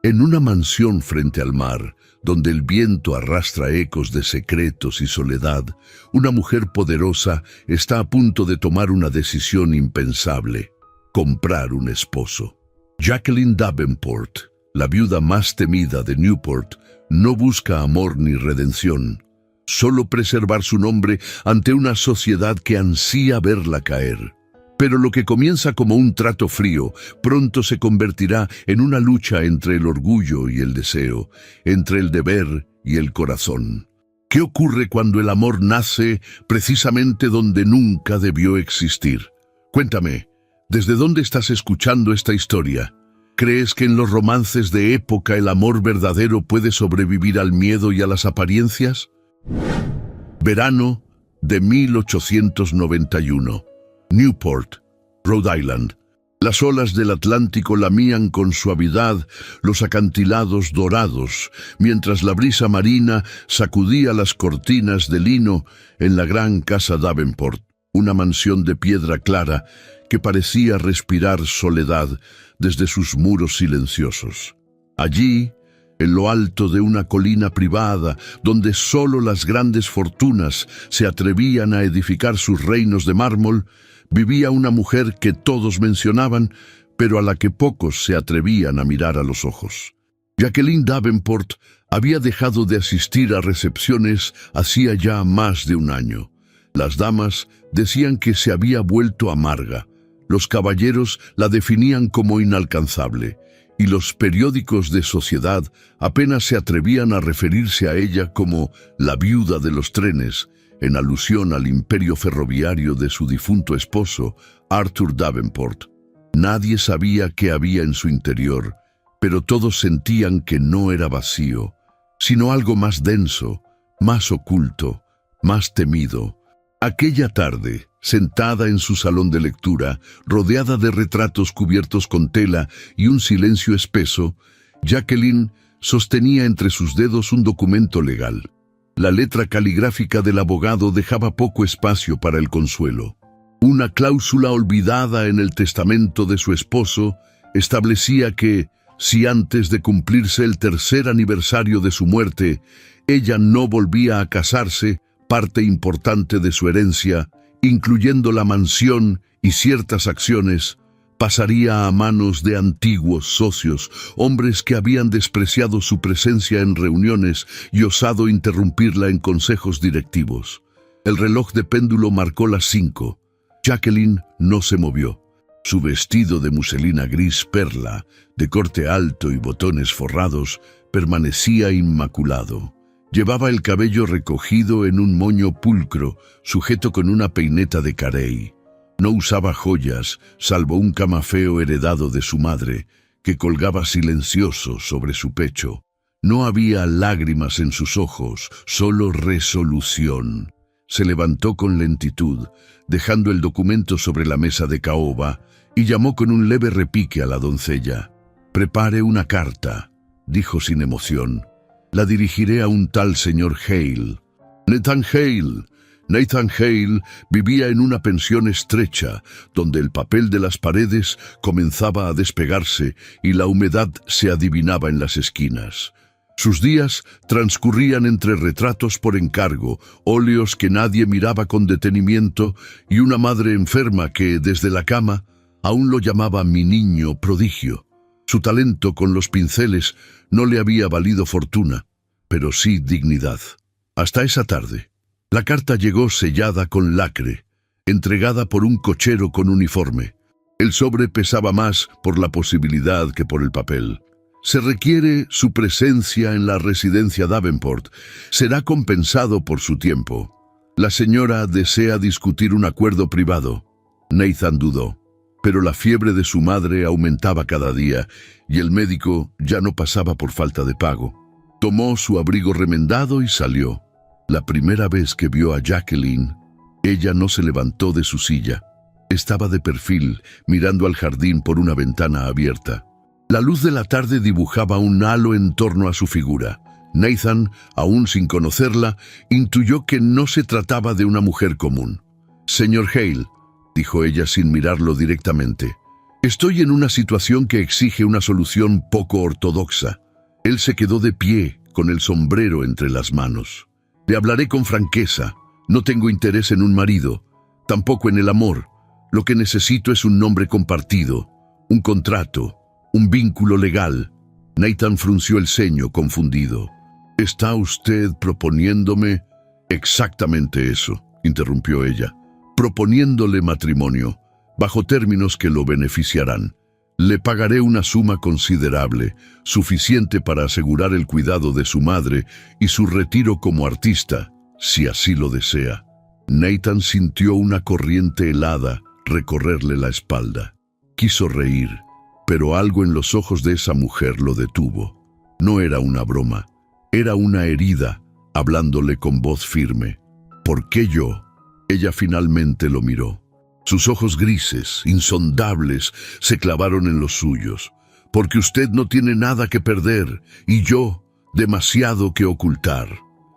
En una mansión frente al mar, donde el viento arrastra ecos de secretos y soledad, una mujer poderosa está a punto de tomar una decisión impensable: comprar un esposo. Jacqueline Davenport, la viuda más temida de Newport, no busca amor ni redención, solo preservar su nombre ante una sociedad que ansía verla caer. Pero lo que comienza como un trato frío, pronto se convertirá en una lucha entre el orgullo y el deseo, entre el deber y el corazón. ¿Qué ocurre cuando el amor nace precisamente donde nunca debió existir? Cuéntame, ¿desde dónde estás escuchando esta historia? ¿Crees que en los romances de época el amor verdadero puede sobrevivir al miedo y a las apariencias? Verano de 1891. Newport, Rhode Island. Las olas del Atlántico lamían con suavidad los acantilados dorados, mientras la brisa marina sacudía las cortinas de lino en la gran casa Davenport, una mansión de piedra clara que parecía respirar soledad desde sus muros silenciosos. Allí, en lo alto de una colina privada, donde solo las grandes fortunas se atrevían a edificar sus reinos de mármol, vivía una mujer que todos mencionaban, pero a la que pocos se atrevían a mirar a los ojos. Jacqueline Davenport había dejado de asistir a recepciones hacía ya más de un año. Las damas decían que se había vuelto amarga, los caballeros la definían como inalcanzable, y los periódicos de sociedad apenas se atrevían a referirse a ella como la viuda de los trenes, en alusión al imperio ferroviario de su difunto esposo, Arthur Davenport. Nadie sabía qué había en su interior, pero todos sentían que no era vacío, sino algo más denso, más oculto, más temido. Aquella tarde, sentada en su salón de lectura, rodeada de retratos cubiertos con tela y un silencio espeso, Jacqueline sostenía entre sus dedos un documento legal. La letra caligráfica del abogado dejaba poco espacio para el consuelo. Una cláusula olvidada en el testamento de su esposo establecía que, si antes de cumplirse el tercer aniversario de su muerte, ella no volvía a casarse, parte importante de su herencia, incluyendo la mansión y ciertas acciones, pasaría a manos de antiguos socios, hombres que habían despreciado su presencia en reuniones y osado interrumpirla en consejos directivos. El reloj de péndulo marcó las 5. Jacqueline no se movió. Su vestido de muselina gris perla, de corte alto y botones forrados, permanecía inmaculado. Llevaba el cabello recogido en un moño pulcro, sujeto con una peineta de carey. No usaba joyas, salvo un camafeo heredado de su madre, que colgaba silencioso sobre su pecho. No había lágrimas en sus ojos, solo resolución. Se levantó con lentitud, dejando el documento sobre la mesa de caoba, y llamó con un leve repique a la doncella. «Prepare una carta», dijo sin emoción. «La dirigiré a un tal señor Hale». «Nathan Hale». Nathan Hale vivía en una pensión estrecha, donde el papel de las paredes comenzaba a despegarse y la humedad se adivinaba en las esquinas. Sus días transcurrían entre retratos por encargo, óleos que nadie miraba con detenimiento y una madre enferma que, desde la cama, aún lo llamaba mi niño prodigio. Su talento con los pinceles no le había valido fortuna, pero sí dignidad. Hasta esa tarde. La carta llegó sellada con lacre, entregada por un cochero con uniforme. El sobre pesaba más por la posibilidad que por el papel. Se requiere su presencia en la residencia Davenport. Será compensado por su tiempo. La señora desea discutir un acuerdo privado. Nathan dudó, pero la fiebre de su madre aumentaba cada día y el médico ya no pasaba por falta de pago. Tomó su abrigo remendado y salió. La primera vez que vio a Jacqueline, ella no se levantó de su silla. Estaba de perfil, mirando al jardín por una ventana abierta. La luz de la tarde dibujaba un halo en torno a su figura. Nathan, aún sin conocerla, intuyó que no se trataba de una mujer común. «Señor Hale», dijo ella sin mirarlo directamente, Estoy en una situación que exige una solución poco ortodoxa. Él se quedó de pie, con el sombrero entre las manos. Le hablaré con franqueza. No tengo interés en un marido, tampoco en el amor. Lo que necesito es un nombre compartido, un contrato, un vínculo legal. Nathan frunció el ceño, confundido. ¿Está usted proponiéndome? Exactamente eso, interrumpió ella. Proponiéndole matrimonio, bajo términos que lo beneficiarán. Le pagaré una suma considerable, suficiente para asegurar el cuidado de su madre y su retiro como artista, si así lo desea. Nathan sintió una corriente helada recorrerle la espalda. Quiso reír, pero algo en los ojos de esa mujer lo detuvo. No era una broma, era una herida, hablándole con voz firme. ¿Por qué yo? Ella finalmente lo miró. Sus ojos grises, insondables, se clavaron en los suyos. Porque usted no tiene nada que perder, y yo, demasiado que ocultar.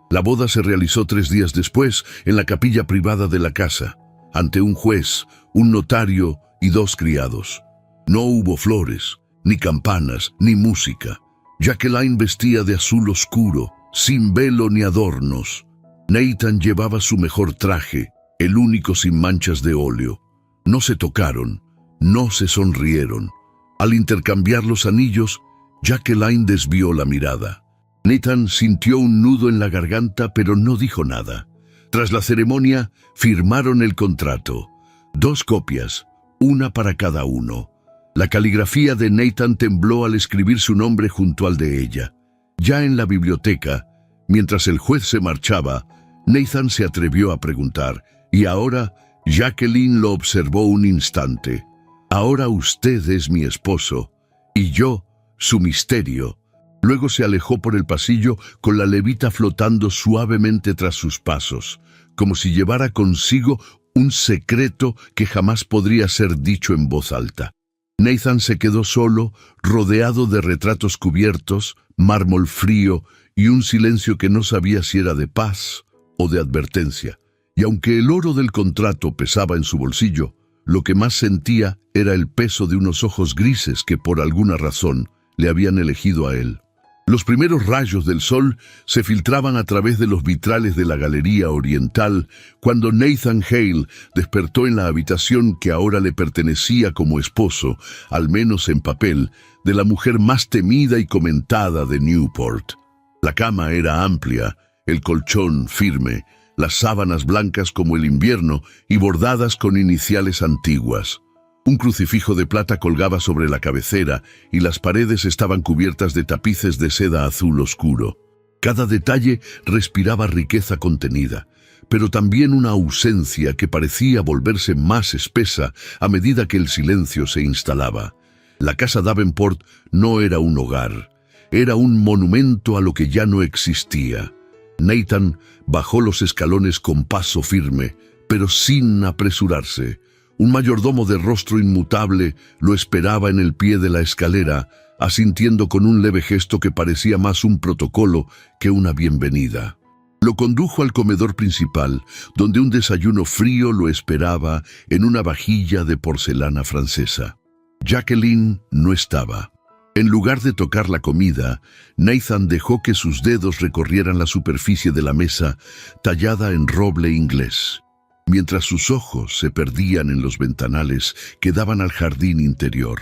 La boda se realizó 3 días después en la capilla privada de la casa, ante un juez, un notario y 2 criados. No hubo flores, ni campanas, ni música. Jacqueline vestía de azul oscuro, sin velo ni adornos. Nathan llevaba su mejor traje, el único sin manchas de óleo. No se tocaron, no se sonrieron. Al intercambiar los anillos, Jacqueline desvió la mirada. Nathan sintió un nudo en la garganta, pero no dijo nada. Tras la ceremonia, firmaron el contrato. 2 copias, una para cada uno. La caligrafía de Nathan tembló al escribir su nombre junto al de ella. Ya en la biblioteca, mientras el juez se marchaba, Nathan se atrevió a preguntar, y ahora Jacqueline lo observó un instante. Ahora usted es mi esposo, y yo, su misterio. Luego se alejó por el pasillo con la levita flotando suavemente tras sus pasos, como si llevara consigo un secreto que jamás podría ser dicho en voz alta. Nathan se quedó solo, rodeado de retratos cubiertos, mármol frío y un silencio que no sabía si era de paz o de advertencia. Y aunque el oro del contrato pesaba en su bolsillo, lo que más sentía era el peso de unos ojos grises que por alguna razón le habían elegido a él. Los primeros rayos del sol se filtraban a través de los vitrales de la galería oriental cuando Nathan Hale despertó en la habitación que ahora le pertenecía como esposo, al menos en papel, de la mujer más temida y comentada de Newport. La cama era amplia, el colchón firme, las sábanas blancas como el invierno y bordadas con iniciales antiguas. Un crucifijo de plata colgaba sobre la cabecera y las paredes estaban cubiertas de tapices de seda azul oscuro. Cada detalle respiraba riqueza contenida, pero también una ausencia que parecía volverse más espesa a medida que el silencio se instalaba. La casa Davenport no era un hogar, era un monumento a lo que ya no existía. Nathan bajó los escalones con paso firme, pero sin apresurarse. Un mayordomo de rostro inmutable lo esperaba en el pie de la escalera, asintiendo con un leve gesto que parecía más un protocolo que una bienvenida. Lo condujo al comedor principal, donde un desayuno frío lo esperaba en una vajilla de porcelana francesa. Jacqueline no estaba. En lugar de tocar la comida, Nathan dejó que sus dedos recorrieran la superficie de la mesa, tallada en roble inglés, mientras sus ojos se perdían en los ventanales que daban al jardín interior.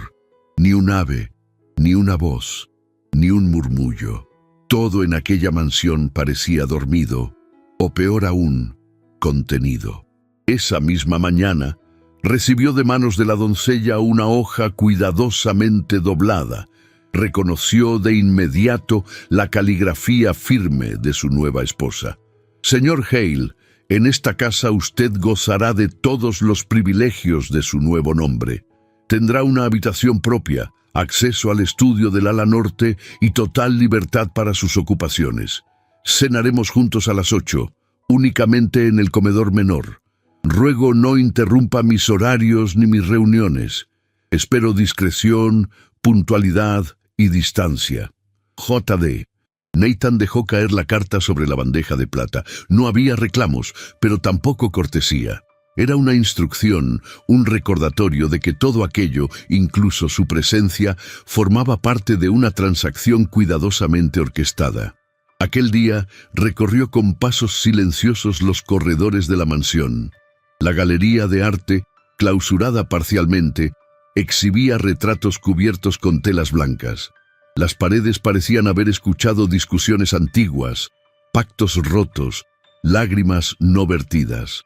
Ni un ave, ni una voz, ni un murmullo. Todo en aquella mansión parecía dormido, o peor aún, contenido. Esa misma mañana, recibió de manos de la doncella una hoja cuidadosamente doblada. Reconoció de inmediato la caligrafía firme de su nueva esposa. Señor Hale, en esta casa usted gozará de todos los privilegios de su nuevo nombre. Tendrá una habitación propia, acceso al estudio del ala norte y total libertad para sus ocupaciones. Cenaremos juntos a las 8, únicamente en el comedor menor. Ruego no interrumpa mis horarios ni mis reuniones. Espero discreción, puntualidad y distancia. J.D. Nathan dejó caer la carta sobre la bandeja de plata. No había reclamos, pero tampoco cortesía. Era una instrucción, un recordatorio de que todo aquello, incluso su presencia, formaba parte de una transacción cuidadosamente orquestada. Aquel día recorrió con pasos silenciosos los corredores de la mansión. La galería de arte, clausurada parcialmente, exhibía retratos cubiertos con telas blancas. Las paredes parecían haber escuchado discusiones antiguas, pactos rotos, lágrimas no vertidas.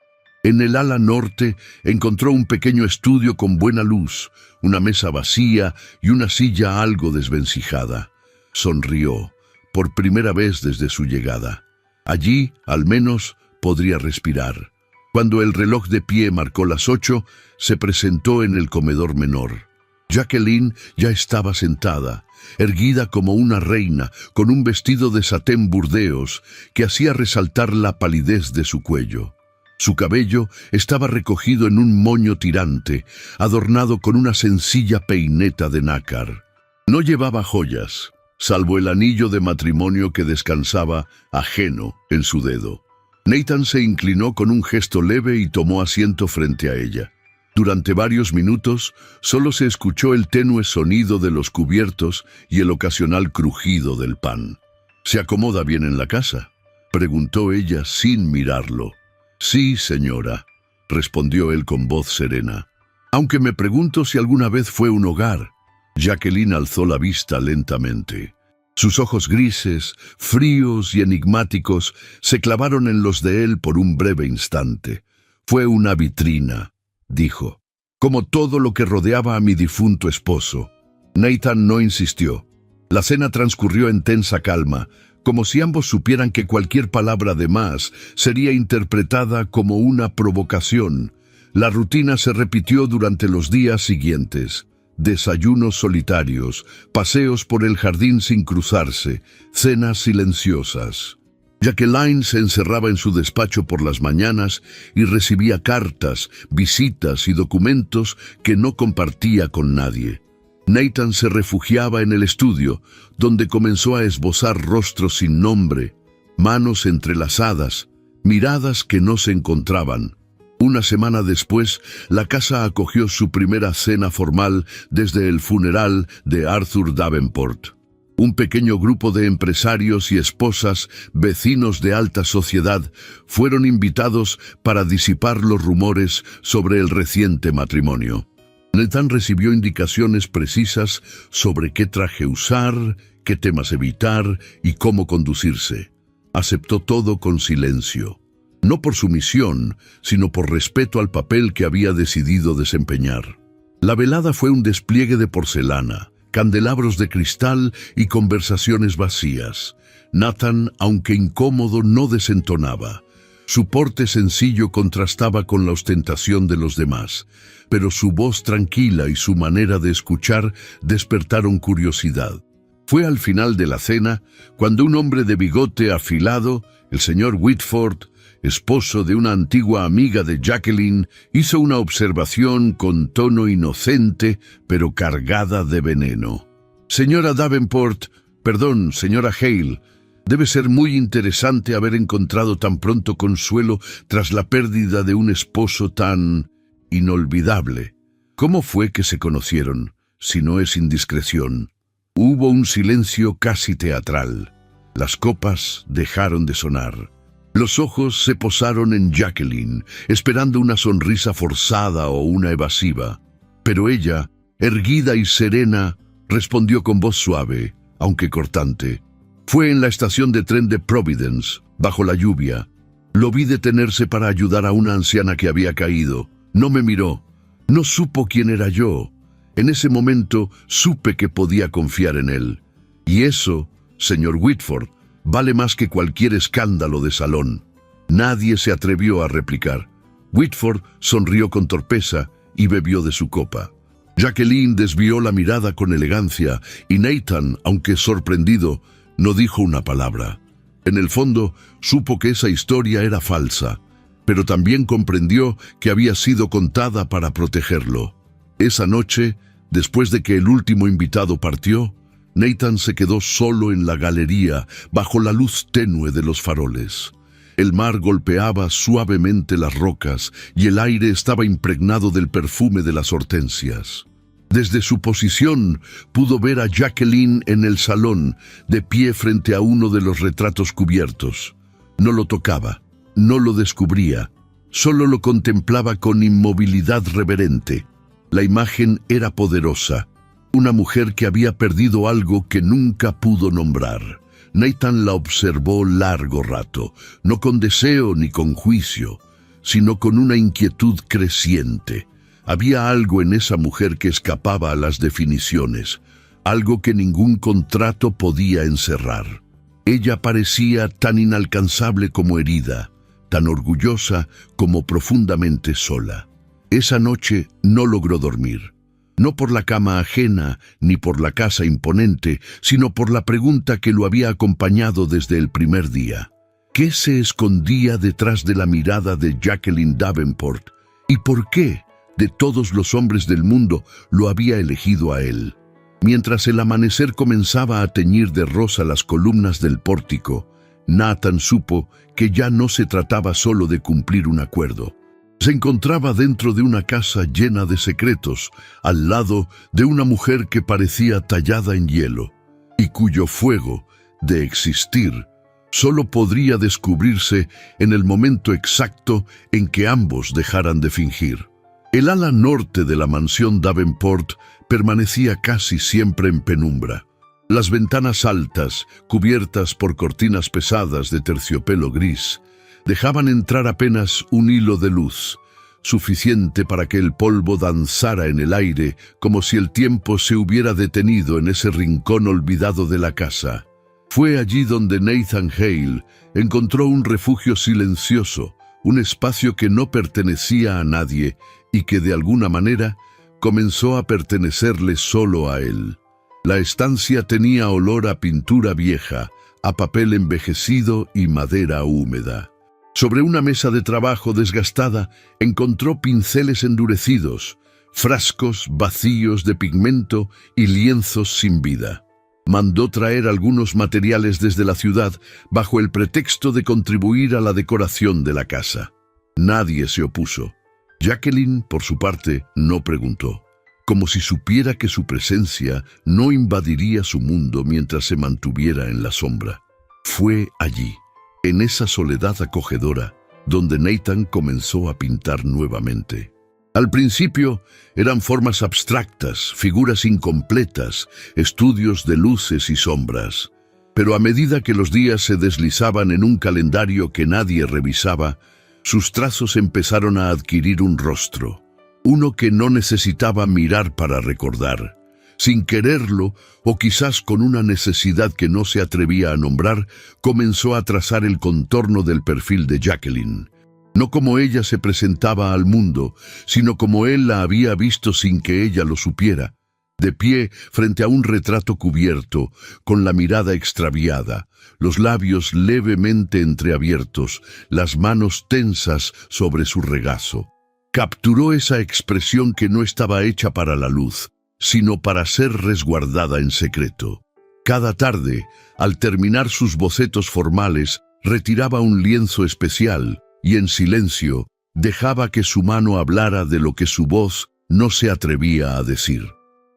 En el ala norte encontró un pequeño estudio con buena luz, una mesa vacía y una silla algo desvencijada. Sonrió, por primera vez desde su llegada. Allí, al menos, podría respirar. Cuando el reloj de pie marcó las 8, se presentó en el comedor menor. Jacqueline ya estaba sentada, erguida como una reina, con un vestido de satén burdeos que hacía resaltar la palidez de su cuello. Su cabello estaba recogido en un moño tirante, adornado con una sencilla peineta de nácar. No llevaba joyas, salvo el anillo de matrimonio que descansaba ajeno en su dedo. Nathan se inclinó con un gesto leve y tomó asiento frente a ella. Durante varios minutos, solo se escuchó el tenue sonido de los cubiertos y el ocasional crujido del pan. ¿Se acomoda bien en la casa?, preguntó ella sin mirarlo. Sí, señora, respondió él con voz serena. Aunque me pregunto si alguna vez fue un hogar. Jacqueline alzó la vista lentamente. Sus ojos grises, fríos y enigmáticos se clavaron en los de él por un breve instante. Fue una vitrina, dijo, como todo lo que rodeaba a mi difunto esposo. Nathan no insistió. La cena transcurrió en tensa calma, como si ambos supieran que cualquier palabra de más sería interpretada como una provocación. La rutina se repitió durante los días siguientes. Desayunos solitarios, paseos por el jardín sin cruzarse, cenas silenciosas. Jacqueline se encerraba en su despacho por las mañanas y recibía cartas, visitas y documentos que no compartía con nadie. Nathan se refugiaba en el estudio, donde comenzó a esbozar rostros sin nombre, manos entrelazadas, miradas que no se encontraban. Una semana después, la casa acogió su primera cena formal desde el funeral de Arthur Davenport. Un pequeño grupo de empresarios y esposas, vecinos de alta sociedad, fueron invitados para disipar los rumores sobre el reciente matrimonio. Nathan recibió indicaciones precisas sobre qué traje usar, qué temas evitar y cómo conducirse. Aceptó todo con silencio. No por sumisión, sino por respeto al papel que había decidido desempeñar. La velada fue un despliegue de porcelana, candelabros de cristal y conversaciones vacías. Nathan, aunque incómodo, no desentonaba. Su porte sencillo contrastaba con la ostentación de los demás, pero su voz tranquila y su manera de escuchar despertaron curiosidad. Fue al final de la cena, cuando un hombre de bigote afilado, el señor Whitford, esposo de una antigua amiga de Jacqueline, hizo una observación con tono inocente, pero cargada de veneno. Señora Davenport, perdón, señora Hale, debe ser muy interesante haber encontrado tan pronto consuelo tras la pérdida de un esposo tan inolvidable. ¿Cómo fue que se conocieron, si no es indiscreción? Hubo un silencio casi teatral. Las copas dejaron de sonar. Los ojos se posaron en Jacqueline, esperando una sonrisa forzada o una evasiva. Pero ella, erguida y serena, respondió con voz suave, aunque cortante. Fue en la estación de tren de Providence, bajo la lluvia. Lo vi detenerse para ayudar a una anciana que había caído. No me miró. No supo quién era yo. En ese momento supe que podía confiar en él. Y eso, señor Whitford, vale más que cualquier escándalo de salón. Nadie se atrevió a replicar. Whitford sonrió con torpeza y bebió de su copa. Jacqueline desvió la mirada con elegancia y Nathan, aunque sorprendido, no dijo una palabra. En el fondo, supo que esa historia era falsa, pero también comprendió que había sido contada para protegerlo. Esa noche, después de que el último invitado partió, Nathan se quedó solo en la galería, bajo la luz tenue de los faroles. El mar golpeaba suavemente las rocas y el aire estaba impregnado del perfume de las hortensias. Desde su posición pudo ver a Jacqueline en el salón, de pie frente a uno de los retratos cubiertos. No lo tocaba, no lo descubría, solo lo contemplaba con inmovilidad reverente. La imagen era poderosa, una mujer que había perdido algo que nunca pudo nombrar. Nathan la observó largo rato, no con deseo ni con juicio, sino con una inquietud creciente. Había algo en esa mujer que escapaba a las definiciones, algo que ningún contrato podía encerrar. Ella parecía tan inalcanzable como herida, tan orgullosa como profundamente sola. Esa noche no logró dormir. No por la cama ajena ni por la casa imponente, sino por la pregunta que lo había acompañado desde el primer día. ¿Qué se escondía detrás de la mirada de Jacqueline Davenport? ¿Y por qué, de todos los hombres del mundo, lo había elegido a él? Mientras el amanecer comenzaba a teñir de rosa las columnas del pórtico, Nathan supo que ya no se trataba solo de cumplir un acuerdo. Se encontraba dentro de una casa llena de secretos, al lado de una mujer que parecía tallada en hielo, y cuyo fuego, de existir, solo podría descubrirse en el momento exacto en que ambos dejaran de fingir. El ala norte de la mansión Davenport permanecía casi siempre en penumbra. Las ventanas altas, cubiertas por cortinas pesadas de terciopelo gris, dejaban entrar apenas un hilo de luz, suficiente para que el polvo danzara en el aire como si el tiempo se hubiera detenido en ese rincón olvidado de la casa. Fue allí donde Nathan Hale encontró un refugio silencioso, un espacio que no pertenecía a nadie y que de alguna manera comenzó a pertenecerle solo a él. La estancia tenía olor a pintura vieja, a papel envejecido y madera húmeda. Sobre una mesa de trabajo desgastada encontró pinceles endurecidos, frascos vacíos de pigmento y lienzos sin vida. Mandó traer algunos materiales desde la ciudad bajo el pretexto de contribuir a la decoración de la casa. Nadie se opuso. Jacqueline, por su parte, no preguntó, como si supiera que su presencia no invadiría su mundo mientras se mantuviera en la sombra. Fue allí, en esa soledad acogedora, donde Nathan comenzó a pintar nuevamente. Al principio eran formas abstractas, figuras incompletas, estudios de luces y sombras. Pero a medida que los días se deslizaban en un calendario que nadie revisaba, sus trazos empezaron a adquirir un rostro, uno que no necesitaba mirar para recordar. Sin quererlo, o quizás con una necesidad que no se atrevía a nombrar, comenzó a trazar el contorno del perfil de Jacqueline. No como ella se presentaba al mundo, sino como él la había visto sin que ella lo supiera, de pie frente a un retrato cubierto, con la mirada extraviada, los labios levemente entreabiertos, las manos tensas sobre su regazo. Capturó esa expresión que no estaba hecha para la luz, sino para ser resguardada en secreto. Cada tarde, al terminar sus bocetos formales, retiraba un lienzo especial y en silencio dejaba que su mano hablara de lo que su voz no se atrevía a decir.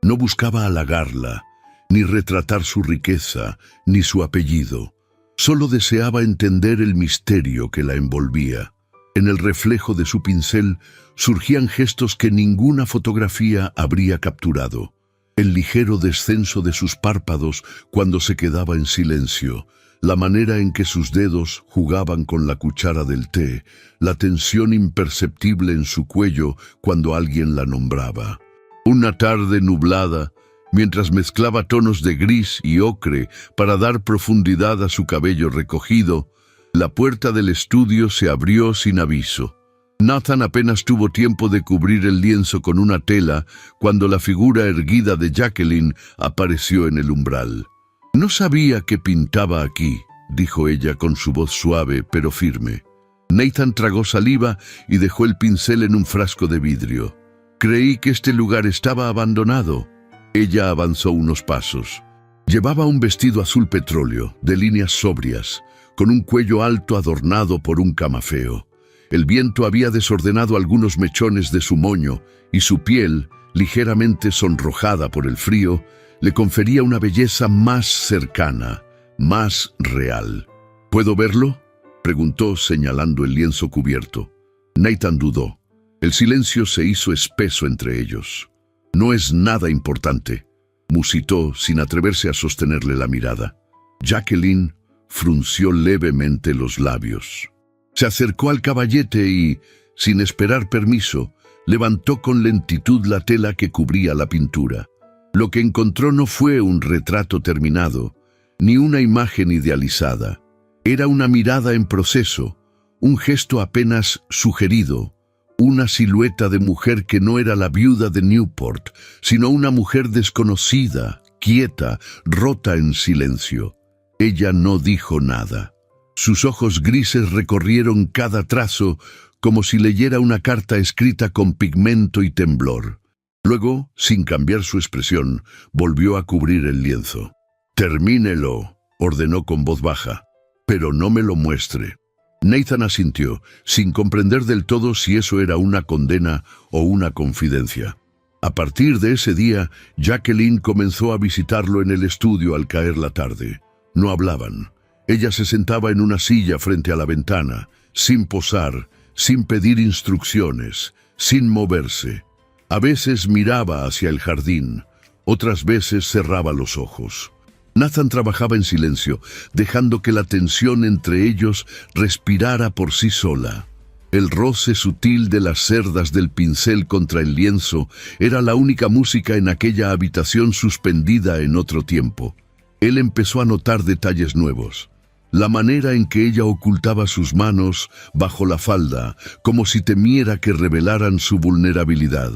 No buscaba halagarla, ni retratar su riqueza, ni su apellido. Solo deseaba entender el misterio que la envolvía. En el reflejo de su pincel surgían gestos que ninguna fotografía habría capturado. El ligero descenso de sus párpados cuando se quedaba en silencio, la manera en que sus dedos jugaban con la cuchara del té, la tensión imperceptible en su cuello cuando alguien la nombraba. Una tarde nublada, mientras mezclaba tonos de gris y ocre para dar profundidad a su cabello recogido, la puerta del estudio se abrió sin aviso. Nathan apenas tuvo tiempo de cubrir el lienzo con una tela cuando la figura erguida de Jacqueline apareció en el umbral. «No sabía que pintaba aquí», dijo ella con su voz suave pero firme. Nathan tragó saliva y dejó el pincel en un frasco de vidrio. «Creí que este lugar estaba abandonado». Ella avanzó unos pasos. Llevaba un vestido azul petróleo, de líneas sobrias, con un cuello alto adornado por un camafeo. El viento había desordenado algunos mechones de su moño y su piel, ligeramente sonrojada por el frío, le confería una belleza más cercana, más real. ¿Puedo verlo?, preguntó señalando el lienzo cubierto. Nathan dudó. El silencio se hizo espeso entre ellos. «No es nada importante», musitó sin atreverse a sostenerle la mirada. Jacqueline frunció levemente los labios. Se acercó al caballete y, sin esperar permiso, levantó con lentitud la tela que cubría la pintura. Lo que encontró no fue un retrato terminado, ni una imagen idealizada. Era una mirada en proceso, un gesto apenas sugerido, una silueta de mujer que no era la viuda de Newport, sino una mujer desconocida, quieta, rota en silencio. Ella no dijo nada. Sus ojos grises recorrieron cada trazo como si leyera una carta escrita con pigmento y temblor. Luego, sin cambiar su expresión, volvió a cubrir el lienzo. «Termínelo», ordenó con voz baja, «pero no me lo muestre». Nathan asintió, sin comprender del todo si eso era una condena o una confidencia. A partir de ese día, Jacqueline comenzó a visitarlo en el estudio al caer la tarde. No hablaban. Ella se sentaba en una silla frente a la ventana, sin posar, sin pedir instrucciones, sin moverse. A veces miraba hacia el jardín, otras veces cerraba los ojos. Nathan trabajaba en silencio, dejando que la tensión entre ellos respirara por sí sola. El roce sutil de las cerdas del pincel contra el lienzo era la única música en aquella habitación suspendida en otro tiempo. Él empezó a notar detalles nuevos. La manera en que ella ocultaba sus manos bajo la falda, como si temiera que revelaran su vulnerabilidad.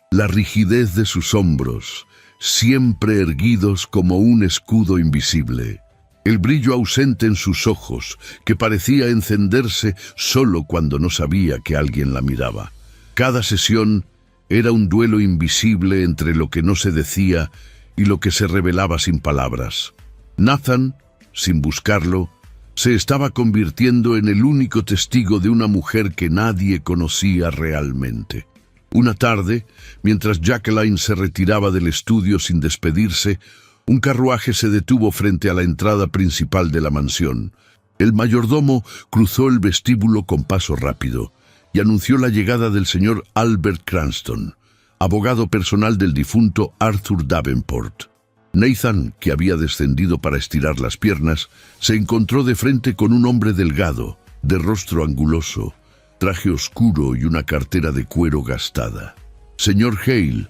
La rigidez de sus hombros, siempre erguidos como un escudo invisible. El brillo ausente en sus ojos, que parecía encenderse solo cuando no sabía que alguien la miraba. Cada sesión era un duelo invisible entre lo que no se decía y lo que se revelaba sin palabras. Nathan, sin buscarlo, se estaba convirtiendo en el único testigo de una mujer que nadie conocía realmente. Una tarde, mientras Jacqueline se retiraba del estudio sin despedirse, un carruaje se detuvo frente a la entrada principal de la mansión. El mayordomo cruzó el vestíbulo con paso rápido y anunció la llegada del señor Albert Cranston, abogado personal del difunto Arthur Davenport. Nathan, que había descendido para estirar las piernas, se encontró de frente con un hombre delgado, de rostro anguloso, traje oscuro y una cartera de cuero gastada. «Señor Hale»,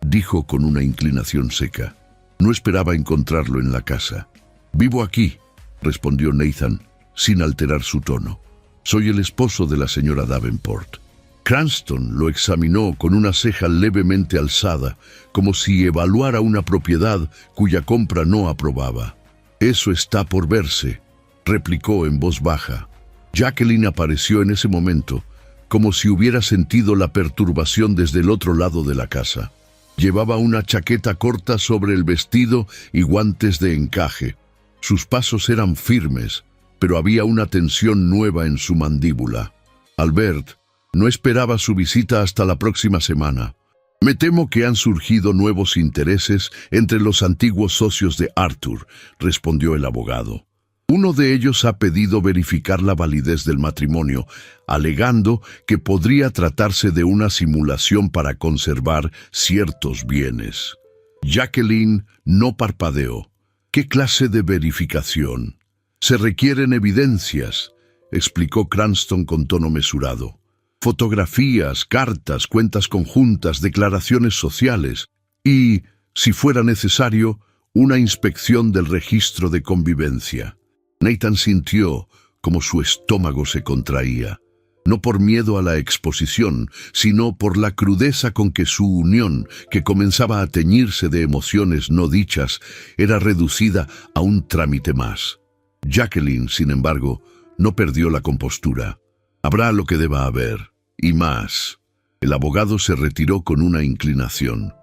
dijo con una inclinación seca. No esperaba encontrarlo en la casa. «Vivo aquí», respondió Nathan, sin alterar su tono. «Soy el esposo de la señora Davenport». Cranston lo examinó con una ceja levemente alzada, como si evaluara una propiedad cuya compra no aprobaba. «Eso está por verse», replicó en voz baja. Jacqueline apareció en ese momento, como si hubiera sentido la perturbación desde el otro lado de la casa. Llevaba una chaqueta corta sobre el vestido y guantes de encaje. Sus pasos eran firmes, pero había una tensión nueva en su mandíbula. Albert no esperaba su visita hasta la próxima semana. «Me temo que han surgido nuevos intereses entre los antiguos socios de Arthur», respondió el abogado. Uno de ellos ha pedido verificar la validez del matrimonio, alegando que podría tratarse de una simulación para conservar ciertos bienes. Jacqueline no parpadeó. «¿Qué clase de verificación?» «Se requieren evidencias», explicó Cranston con tono mesurado. «Fotografías, cartas, cuentas conjuntas, declaraciones sociales y, si fuera necesario, una inspección del registro de convivencia». Nathan sintió como su estómago se contraía, no por miedo a la exposición, sino por la crudeza con que su unión, que comenzaba a teñirse de emociones no dichas, era reducida a un trámite más. Jacqueline, sin embargo, no perdió la compostura. «Habrá lo que deba haber, y más». El abogado se retiró con una inclinación.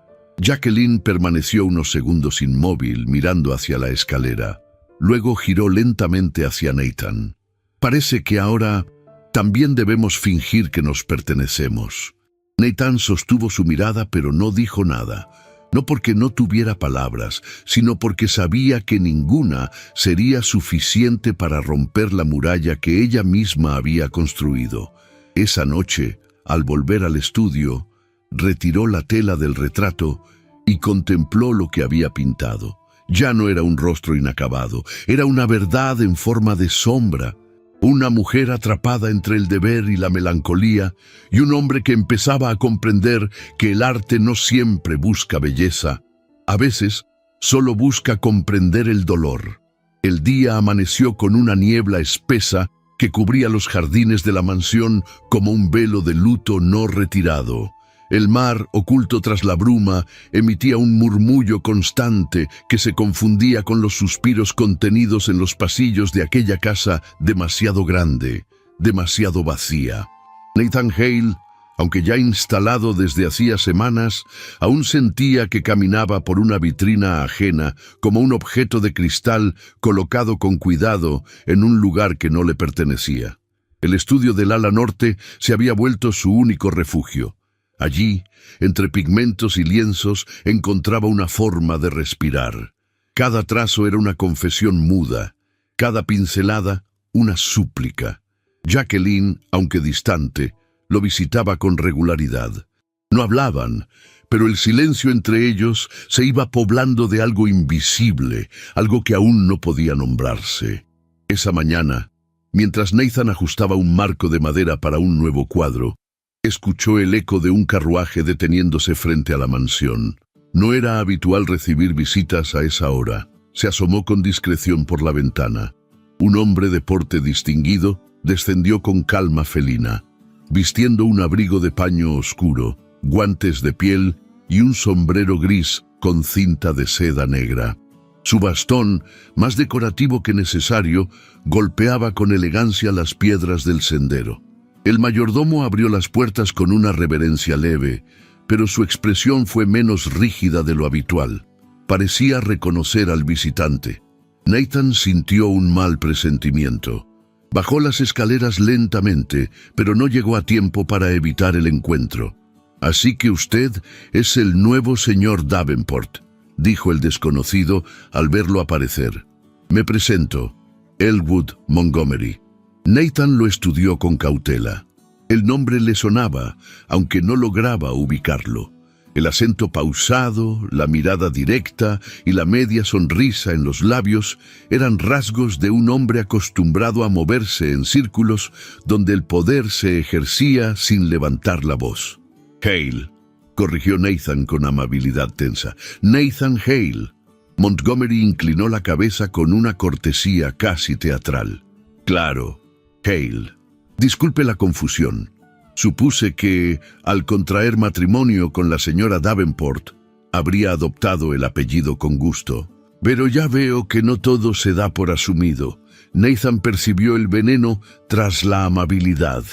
Jacqueline permaneció unos segundos inmóvil mirando hacia la escalera. Luego giró lentamente hacia Nathan. Parece que ahora también debemos fingir que nos pertenecemos. Nathan sostuvo su mirada pero no dijo nada. No porque no tuviera palabras, sino porque sabía que ninguna sería suficiente para romper la muralla que ella misma había construido. Esa noche, al volver al estudio, retiró la tela del retrato y contempló lo que había pintado. Ya no era un rostro inacabado, era una verdad en forma de sombra. Una mujer atrapada entre el deber y la melancolía, y un hombre que empezaba a comprender que el arte no siempre busca belleza. A veces, solo busca comprender el dolor. El día amaneció con una niebla espesa que cubría los jardines de la mansión como un velo de luto no retirado. El mar, oculto tras la bruma, emitía un murmullo constante que se confundía con los suspiros contenidos en los pasillos de aquella casa demasiado grande, demasiado vacía. Nathan Hale, aunque ya instalado desde hacía semanas, aún sentía que caminaba por una vitrina ajena como un objeto de cristal colocado con cuidado en un lugar que no le pertenecía. El estudio del ala norte se había vuelto su único refugio. Allí, entre pigmentos y lienzos, encontraba una forma de respirar. Cada trazo era una confesión muda, cada pincelada una súplica. Jacqueline, aunque distante, lo visitaba con regularidad. No hablaban, pero el silencio entre ellos se iba poblando de algo invisible, algo que aún no podía nombrarse. Esa mañana, mientras Nathan ajustaba un marco de madera para un nuevo cuadro, escuchó el eco de un carruaje deteniéndose frente a la mansión. No era habitual recibir visitas a esa hora. Se asomó con discreción por la ventana. Un hombre de porte distinguido descendió con calma felina, vistiendo un abrigo de paño oscuro, guantes de piel y un sombrero gris con cinta de seda negra. Su bastón, más decorativo que necesario, golpeaba con elegancia las piedras del sendero. El mayordomo abrió las puertas con una reverencia leve, pero su expresión fue menos rígida de lo habitual. Parecía reconocer al visitante. Nathan sintió un mal presentimiento. Bajó las escaleras lentamente, pero no llegó a tiempo para evitar el encuentro. «Así que usted es el nuevo señor Davenport», dijo el desconocido al verlo aparecer. «Me presento, Elwood Montgomery». Nathan lo estudió con cautela. El nombre le sonaba, aunque no lograba ubicarlo. El acento pausado, la mirada directa y la media sonrisa en los labios eran rasgos de un hombre acostumbrado a moverse en círculos donde el poder se ejercía sin levantar la voz. «Hale», corrigió Nathan con amabilidad tensa. «Nathan Hale». Montgomery inclinó la cabeza con una cortesía casi teatral. «Claro, Hale. Disculpe la confusión. Supuse que, al contraer matrimonio con la señora Davenport, habría adoptado el apellido con gusto. Pero ya veo que no todo se da por asumido». Nathan percibió el veneno tras la amabilidad.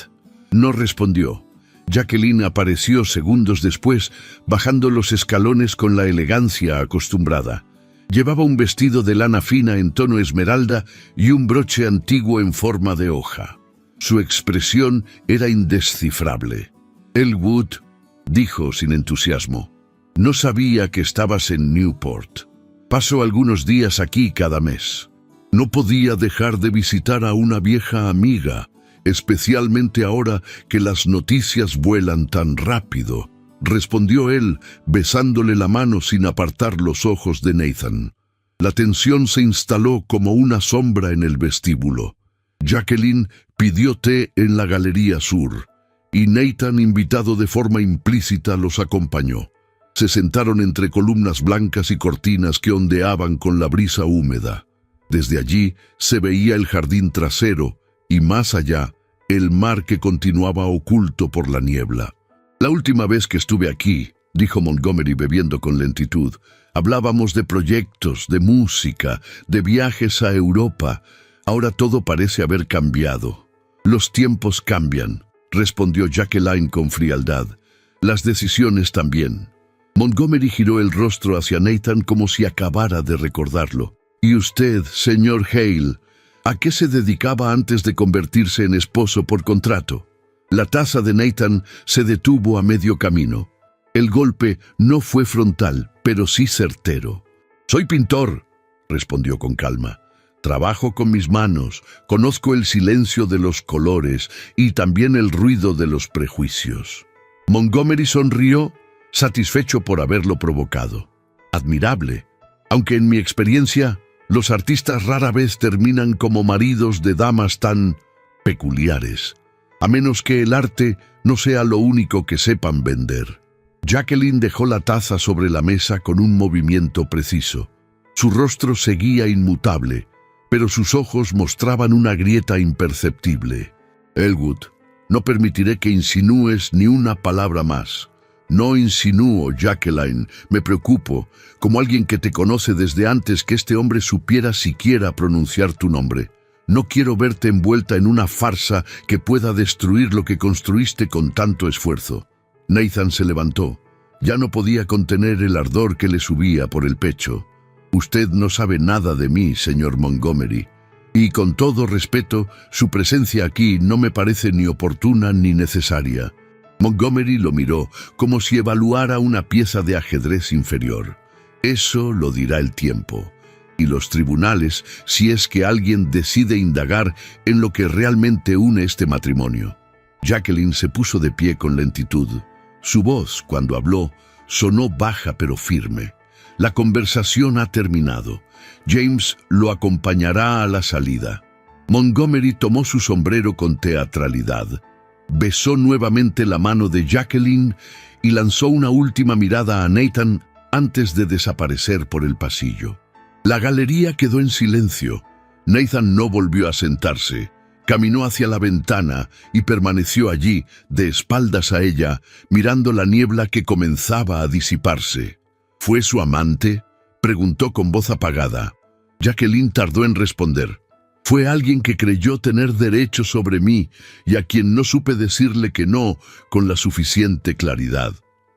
No respondió. Jacqueline apareció segundos después, bajando los escalones con la elegancia acostumbrada. Llevaba un vestido de lana fina en tono esmeralda y un broche antiguo en forma de hoja. Su expresión era indescifrable. «Elwood», dijo sin entusiasmo, «no sabía que estabas en Newport. Paso algunos días aquí cada mes. No podía dejar de visitar a una vieja amiga, especialmente ahora que las noticias vuelan tan rápido», respondió él, besándole la mano sin apartar los ojos de Nathan. La tensión se instaló como una sombra en el vestíbulo. Jacqueline pidió té en la galería sur, y Nathan, invitado de forma implícita, los acompañó. Se sentaron entre columnas blancas y cortinas que ondeaban con la brisa húmeda. Desde allí se veía el jardín trasero y, más allá, el mar que continuaba oculto por la niebla. «La última vez que estuve aquí», dijo Montgomery bebiendo con lentitud, «hablábamos de proyectos, de música, de viajes a Europa. Ahora todo parece haber cambiado». «Los tiempos cambian», respondió Jacqueline con frialdad. «Las decisiones también». Montgomery giró el rostro hacia Nathan como si acabara de recordarlo. «¿Y usted, señor Hale, a qué se dedicaba antes de convertirse en esposo por contrato?» La taza de Nathan se detuvo a medio camino. El golpe no fue frontal, pero sí certero. «Soy pintor», respondió con calma. «Trabajo con mis manos, conozco el silencio de los colores y también el ruido de los prejuicios». Montgomery sonrió, satisfecho por haberlo provocado. «Admirable, aunque en mi experiencia, los artistas rara vez terminan como maridos de damas tan peculiares, a menos que el arte no sea lo único que sepan vender». Jacqueline dejó la taza sobre la mesa con un movimiento preciso. Su rostro seguía inmutable, pero sus ojos mostraban una grieta imperceptible. «Elwood, no permitiré que insinúes ni una palabra más». «No insinúo, Jacqueline, me preocupo, como alguien que te conoce desde antes que este hombre supiera siquiera pronunciar tu nombre. No quiero verte envuelta en una farsa que pueda destruir lo que construiste con tanto esfuerzo». Nathan se levantó. Ya no podía contener el ardor que le subía por el pecho. «Usted no sabe nada de mí, señor Montgomery. Y con todo respeto, su presencia aquí no me parece ni oportuna ni necesaria». Montgomery lo miró como si evaluara una pieza de ajedrez inferior. «Eso lo dirá el tiempo. Y los tribunales, si es que alguien decide indagar en lo que realmente une este matrimonio». Jacqueline se puso de pie con lentitud. Su voz, cuando habló, sonó baja pero firme. «La conversación ha terminado. James lo acompañará a la salida». Montgomery tomó su sombrero con teatralidad. Besó nuevamente la mano de Jacqueline y lanzó una última mirada a Nathan antes de desaparecer por el pasillo. La galería quedó en silencio. Nathan no volvió a sentarse. Caminó hacia la ventana y permaneció allí, de espaldas a ella, mirando la niebla que comenzaba a disiparse. «¿Fue su amante?», preguntó con voz apagada. Jacqueline tardó en responder. «Fue alguien que creyó tener derecho sobre mí y a quien no supe decirle que no con la suficiente claridad».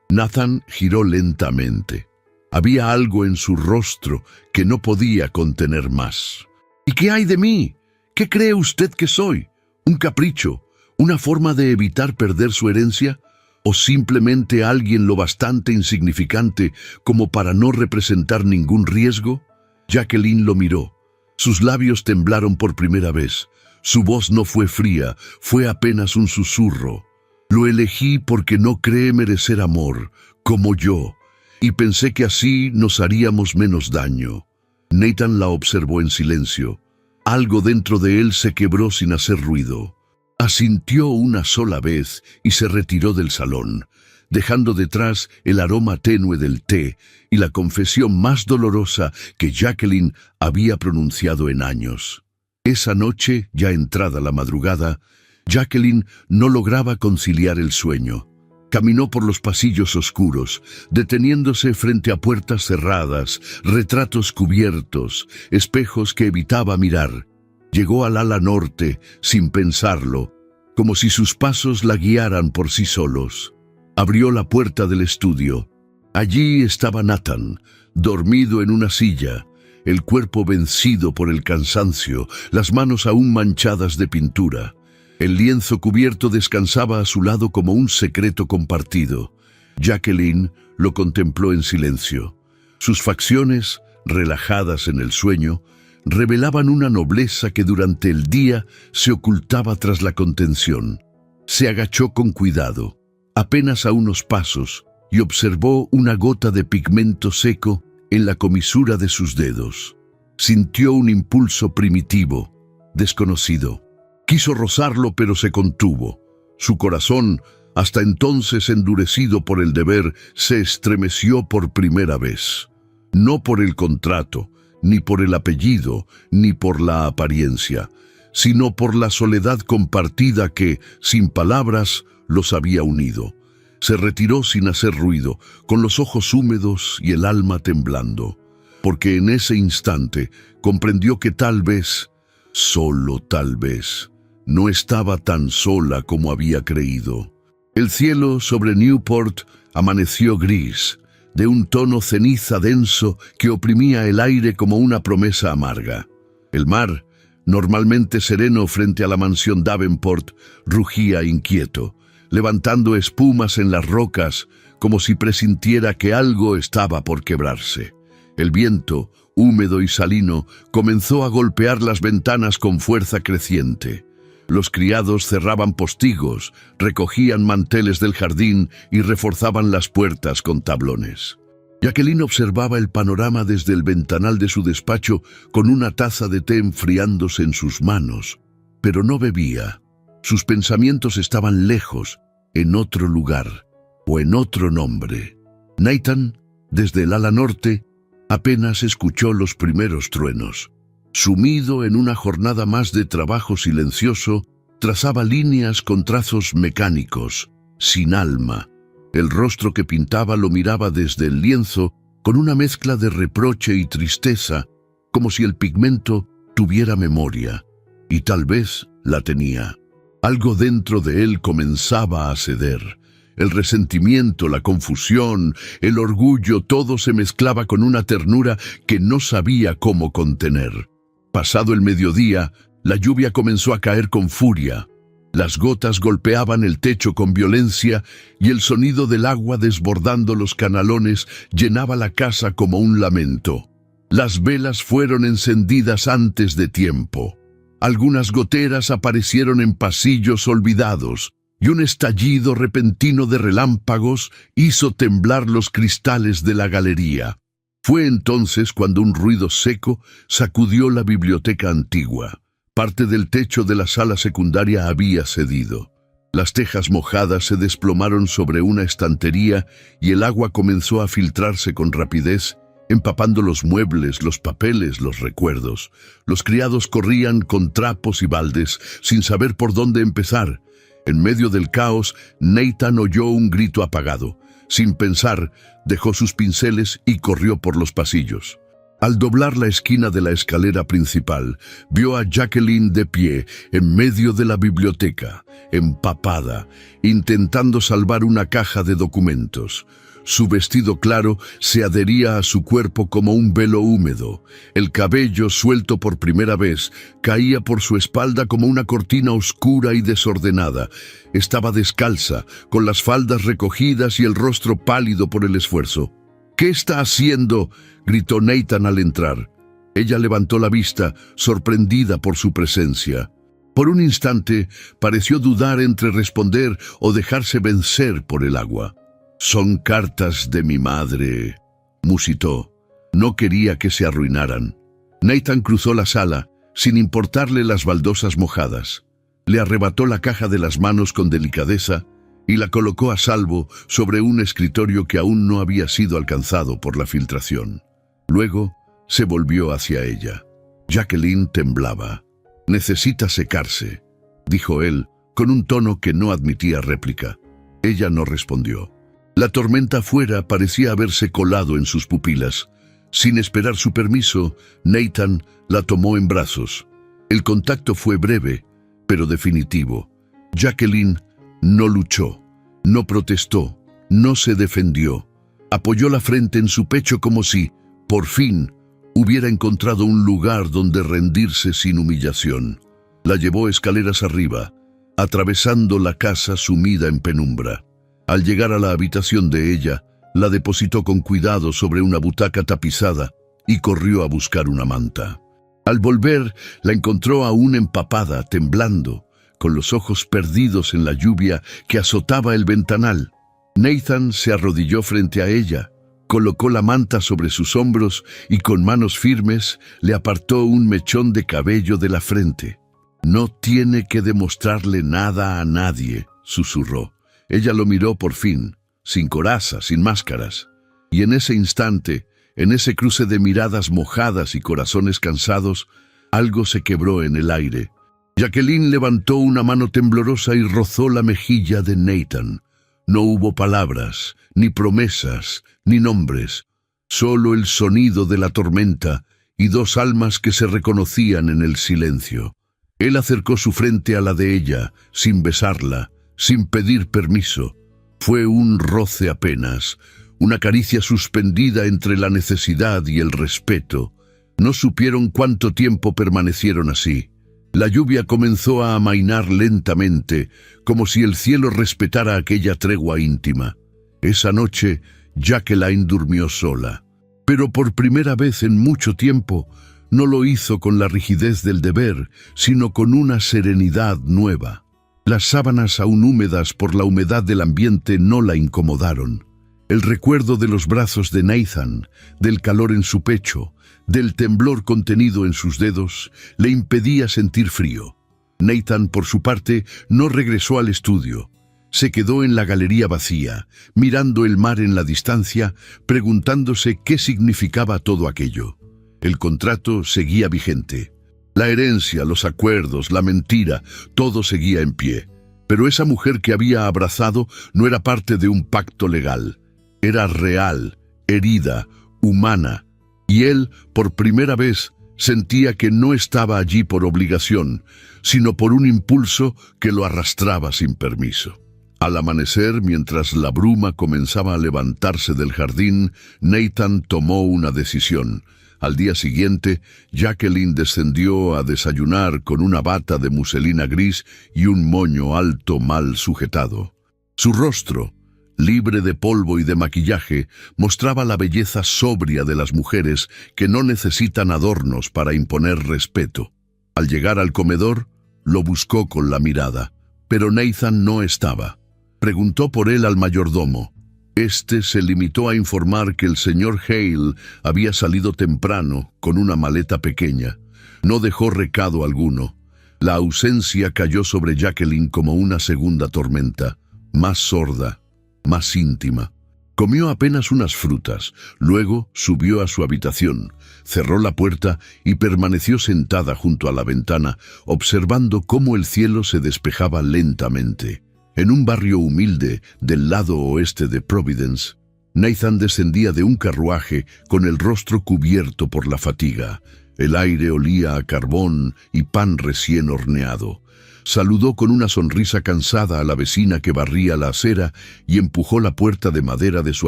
Nathan giró lentamente. Había algo en su rostro que no podía contener más. «¿Y qué hay de mí? ¿Qué cree usted que soy? ¿Un capricho? ¿Una forma de evitar perder su herencia? ¿O simplemente alguien lo bastante insignificante como para no representar ningún riesgo?» Jacqueline lo miró. Sus labios temblaron por primera vez. Su voz no fue fría, fue apenas un susurro. «Lo elegí porque no cree merecer amor, como yo, y pensé que así nos haríamos menos daño». Nathan la observó en silencio. Algo dentro de él se quebró sin hacer ruido. Asintió una sola vez y se retiró del salón, dejando detrás el aroma tenue del té y la confesión más dolorosa que Jacqueline había pronunciado en años. Esa noche, ya entrada la madrugada, Jacqueline no lograba conciliar el sueño. Caminó por los pasillos oscuros, deteniéndose frente a puertas cerradas, retratos cubiertos, espejos que evitaba mirar. Llegó al ala norte, sin pensarlo, como si sus pasos la guiaran por sí solos. Abrió la puerta del estudio. Allí estaba Nathan, dormido en una silla, el cuerpo vencido por el cansancio, las manos aún manchadas de pintura. El lienzo cubierto descansaba a su lado como un secreto compartido. Jacqueline lo contempló en silencio. Sus facciones, relajadas en el sueño, revelaban una nobleza que durante el día se ocultaba tras la contención. Se agachó con cuidado, apenas a unos pasos, y observó una gota de pigmento seco en la comisura de sus dedos. Sintió un impulso primitivo, desconocido. Quiso rozarlo, pero se contuvo. Su corazón, hasta entonces endurecido por el deber, se estremeció por primera vez. No por el contrato, ni por el apellido, ni por la apariencia, sino por la soledad compartida que, sin palabras, los había unido. Se retiró sin hacer ruido, con los ojos húmedos y el alma temblando, porque en ese instante comprendió que tal vez, solo tal vez, no estaba tan sola como había creído. El cielo sobre Newport amaneció gris, de un tono ceniza denso que oprimía el aire como una promesa amarga. El mar, normalmente sereno frente a la mansión Davenport, rugía inquieto, levantando espumas en las rocas como si presintiera que algo estaba por quebrarse. El viento, húmedo y salino, comenzó a golpear las ventanas con fuerza creciente. Los criados cerraban postigos, recogían manteles del jardín y reforzaban las puertas con tablones. Jacqueline observaba el panorama desde el ventanal de su despacho con una taza de té enfriándose en sus manos, pero no bebía. Sus pensamientos estaban lejos, en otro lugar o en otro nombre. Nathan, desde el ala norte, apenas escuchó los primeros truenos. Sumido en una jornada más de trabajo silencioso, trazaba líneas con trazos mecánicos, sin alma. El rostro que pintaba lo miraba desde el lienzo con una mezcla de reproche y tristeza, como si el pigmento tuviera memoria, y tal vez la tenía. Algo dentro de él comenzaba a ceder. El resentimiento, la confusión, el orgullo, todo se mezclaba con una ternura que no sabía cómo contener. Pasado el mediodía, la lluvia comenzó a caer con furia. Las gotas golpeaban el techo con violencia y el sonido del agua desbordando los canalones llenaba la casa como un lamento. Las velas fueron encendidas antes de tiempo. Algunas goteras aparecieron en pasillos olvidados y un estallido repentino de relámpagos hizo temblar los cristales de la galería. Fue entonces cuando un ruido seco sacudió la biblioteca antigua. Parte del techo de la sala secundaria había cedido. Las tejas mojadas se desplomaron sobre una estantería y el agua comenzó a filtrarse con rapidez, empapando los muebles, los papeles, los recuerdos. Los criados corrían con trapos y baldes, sin saber por dónde empezar. En medio del caos, Nathan oyó un grito apagado. Sin pensar, dejó sus pinceles y corrió por los pasillos. Al doblar la esquina de la escalera principal, vio a Jacqueline de pie en medio de la biblioteca, empapada, intentando salvar una caja de documentos. Su vestido claro se adhería a su cuerpo como un velo húmedo. El cabello, suelto por primera vez, caía por su espalda como una cortina oscura y desordenada. Estaba descalza, con las faldas recogidas y el rostro pálido por el esfuerzo. «¿Qué está haciendo?», gritó Nathan al entrar. Ella levantó la vista, sorprendida por su presencia. Por un instante, pareció dudar entre responder o dejarse vencer por el agua. «Son cartas de mi madre», musitó. No quería que se arruinaran. Nathan cruzó la sala, sin importarle las baldosas mojadas. Le arrebató la caja de las manos con delicadeza y la colocó a salvo sobre un escritorio que aún no había sido alcanzado por la filtración. Luego se volvió hacia ella. Jacqueline temblaba. «Necesita secarse», dijo él, con un tono que no admitía réplica. Ella no respondió. La tormenta afuera parecía haberse colado en sus pupilas. Sin esperar su permiso, Nathan la tomó en brazos. El contacto fue breve, pero definitivo. Jacqueline no luchó, no protestó, no se defendió. Apoyó la frente en su pecho como si, por fin, hubiera encontrado un lugar donde rendirse sin humillación. La llevó escaleras arriba, atravesando la casa sumida en penumbra. Al llegar a la habitación de ella, la depositó con cuidado sobre una butaca tapizada y corrió a buscar una manta. Al volver, la encontró aún empapada, temblando, con los ojos perdidos en la lluvia que azotaba el ventanal. Nathan se arrodilló frente a ella, colocó la manta sobre sus hombros y con manos firmes le apartó un mechón de cabello de la frente. «No tiene que demostrarle nada a nadie», susurró. Ella lo miró por fin, sin coraza, sin máscaras. Y en ese instante, en ese cruce de miradas mojadas y corazones cansados, algo se quebró en el aire. Jacqueline levantó una mano temblorosa y rozó la mejilla de Nathan. No hubo palabras, ni promesas, ni nombres, solo el sonido de la tormenta y dos almas que se reconocían en el silencio. Él acercó su frente a la de ella, sin besarla, sin pedir permiso. Fue un roce apenas, una caricia suspendida entre la necesidad y el respeto. No supieron cuánto tiempo permanecieron así. La lluvia comenzó a amainar lentamente, como si el cielo respetara aquella tregua íntima. Esa noche, Jacqueline durmió sola. Pero por primera vez en mucho tiempo, no lo hizo con la rigidez del deber, sino con una serenidad nueva. Las sábanas aún húmedas por la humedad del ambiente no la incomodaron. El recuerdo de los brazos de Nathan, del calor en su pecho, del temblor contenido en sus dedos, le impedía sentir frío. Nathan, por su parte, no regresó al estudio. Se quedó en la galería vacía, mirando el mar en la distancia, preguntándose qué significaba todo aquello. El contrato seguía vigente. La herencia, los acuerdos, la mentira, todo seguía en pie. Pero esa mujer que había abrazado no era parte de un pacto legal. Era real, herida, humana. Y él, por primera vez, sentía que no estaba allí por obligación, sino por un impulso que lo arrastraba sin permiso. Al amanecer, mientras la bruma comenzaba a levantarse del jardín, Nathan tomó una decisión. Al día siguiente, Jacqueline descendió a desayunar con una bata de muselina gris y un moño alto mal sujetado. Su rostro, libre de polvo y de maquillaje, mostraba la belleza sobria de las mujeres que no necesitan adornos para imponer respeto. Al llegar al comedor, lo buscó con la mirada, pero Nathan no estaba. Preguntó por él al mayordomo. Este se limitó a informar que el señor Hale había salido temprano con una maleta pequeña. No dejó recado alguno. La ausencia cayó sobre Jacqueline como una segunda tormenta, más sorda, más íntima. Comió apenas unas frutas, luego subió a su habitación, cerró la puerta y permaneció sentada junto a la ventana, observando cómo el cielo se despejaba lentamente. En un barrio humilde del lado oeste de Providence, Nathan descendía de un carruaje con el rostro cubierto por la fatiga. El aire olía a carbón y pan recién horneado. Saludó con una sonrisa cansada a la vecina que barría la acera y empujó la puerta de madera de su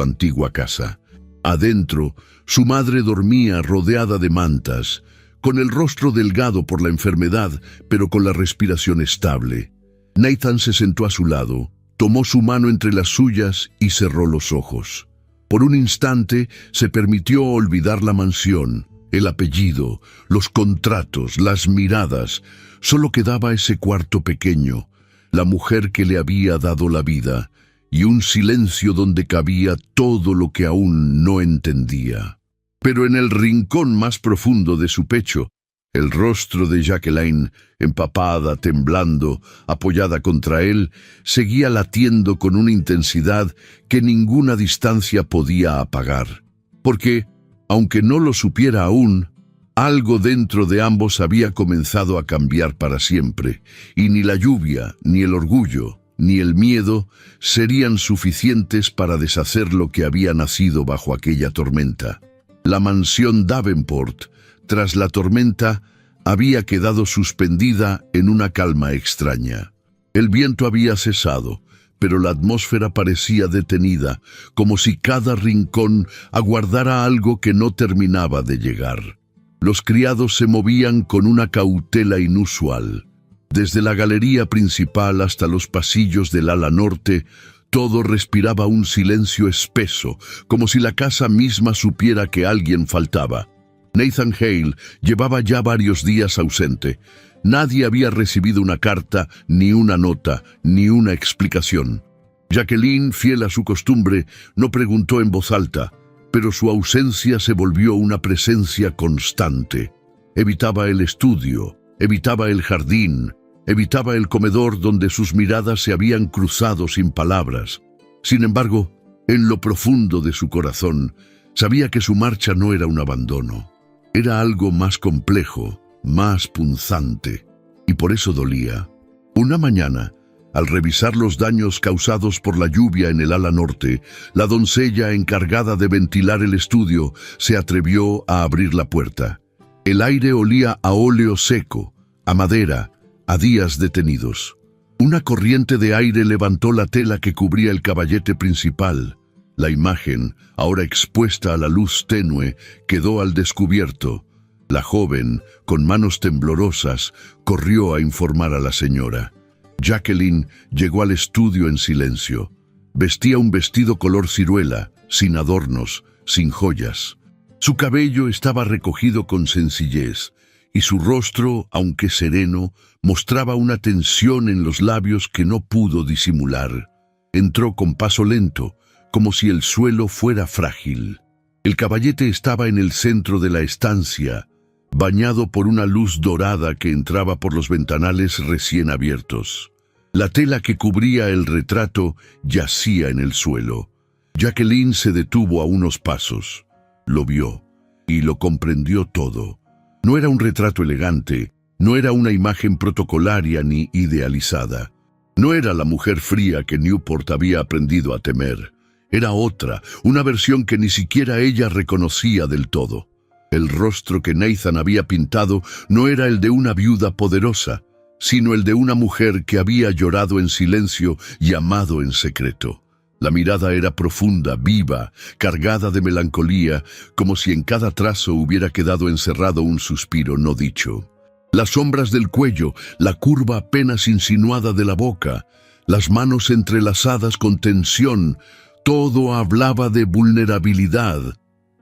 antigua casa. Adentro, su madre dormía rodeada de mantas, con el rostro delgado por la enfermedad, pero con la respiración estable. Nathan se sentó a su lado, tomó su mano entre las suyas y cerró los ojos. Por un instante se permitió olvidar la mansión, el apellido, los contratos, las miradas. Solo quedaba ese cuarto pequeño, la mujer que le había dado la vida, y un silencio donde cabía todo lo que aún no entendía. Pero en el rincón más profundo de su pecho, el rostro de Jacqueline, empapada, temblando, apoyada contra él, seguía latiendo con una intensidad que ninguna distancia podía apagar. Porque, aunque no lo supiera aún, algo dentro de ambos había comenzado a cambiar para siempre, y ni la lluvia, ni el orgullo, ni el miedo serían suficientes para deshacer lo que había nacido bajo aquella tormenta. La mansión Davenport, tras la tormenta, había quedado suspendida en una calma extraña. El viento había cesado, pero la atmósfera parecía detenida, como si cada rincón aguardara algo que no terminaba de llegar. Los criados se movían con una cautela inusual. Desde la galería principal hasta los pasillos del ala norte, todo respiraba un silencio espeso, como si la casa misma supiera que alguien faltaba. Nathan Hale llevaba ya varios días ausente. Nadie había recibido una carta, ni una nota, ni una explicación. Jacqueline, fiel a su costumbre, no preguntó en voz alta, pero su ausencia se volvió una presencia constante. Evitaba el estudio, evitaba el jardín, evitaba el comedor donde sus miradas se habían cruzado sin palabras. Sin embargo, en lo profundo de su corazón, sabía que su marcha no era un abandono. Era algo más complejo, más punzante, y por eso dolía. Una mañana, al revisar los daños causados por la lluvia en el ala norte, la doncella encargada de ventilar el estudio se atrevió a abrir la puerta. El aire olía a óleo seco, a madera, a días detenidos. Una corriente de aire levantó la tela que cubría el caballete principal. La imagen, ahora expuesta a la luz tenue, quedó al descubierto. La joven, con manos temblorosas, corrió a informar a la señora. Jacqueline llegó al estudio en silencio. Vestía un vestido color ciruela, sin adornos, sin joyas. Su cabello estaba recogido con sencillez, y su rostro, aunque sereno, mostraba una tensión en los labios que no pudo disimular. Entró con paso lento, como si el suelo fuera frágil. El caballete estaba en el centro de la estancia, bañado por una luz dorada que entraba por los ventanales recién abiertos. La tela que cubría el retrato yacía en el suelo. Jacqueline se detuvo a unos pasos. Lo vio y lo comprendió todo. No era un retrato elegante, no era una imagen protocolaria ni idealizada. No era la mujer fría que Newport había aprendido a temer. Era otra, una versión que ni siquiera ella reconocía del todo. El rostro que Nathan había pintado no era el de una viuda poderosa, sino el de una mujer que había llorado en silencio y amado en secreto. La mirada era profunda, viva, cargada de melancolía, como si en cada trazo hubiera quedado encerrado un suspiro no dicho. Las sombras del cuello, la curva apenas insinuada de la boca, las manos entrelazadas con tensión, todo hablaba de vulnerabilidad.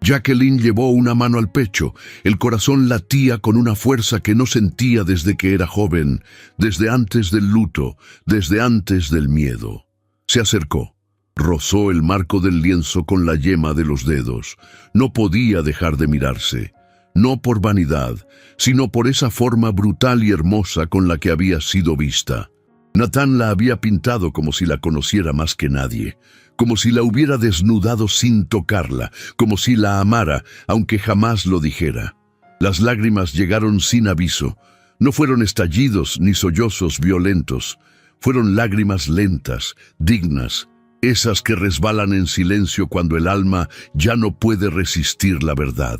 Jacqueline llevó una mano al pecho. El corazón latía con una fuerza que no sentía desde que era joven, desde antes del luto, desde antes del miedo. Se acercó. Rozó el marco del lienzo con la yema de los dedos. No podía dejar de mirarse. No por vanidad, sino por esa forma brutal y hermosa con la que había sido vista. Nathan la había pintado como si la conociera más que nadie, como si la hubiera desnudado sin tocarla, como si la amara, aunque jamás lo dijera. Las lágrimas llegaron sin aviso. No fueron estallidos ni sollozos violentos. Fueron lágrimas lentas, dignas, esas que resbalan en silencio cuando el alma ya no puede resistir la verdad.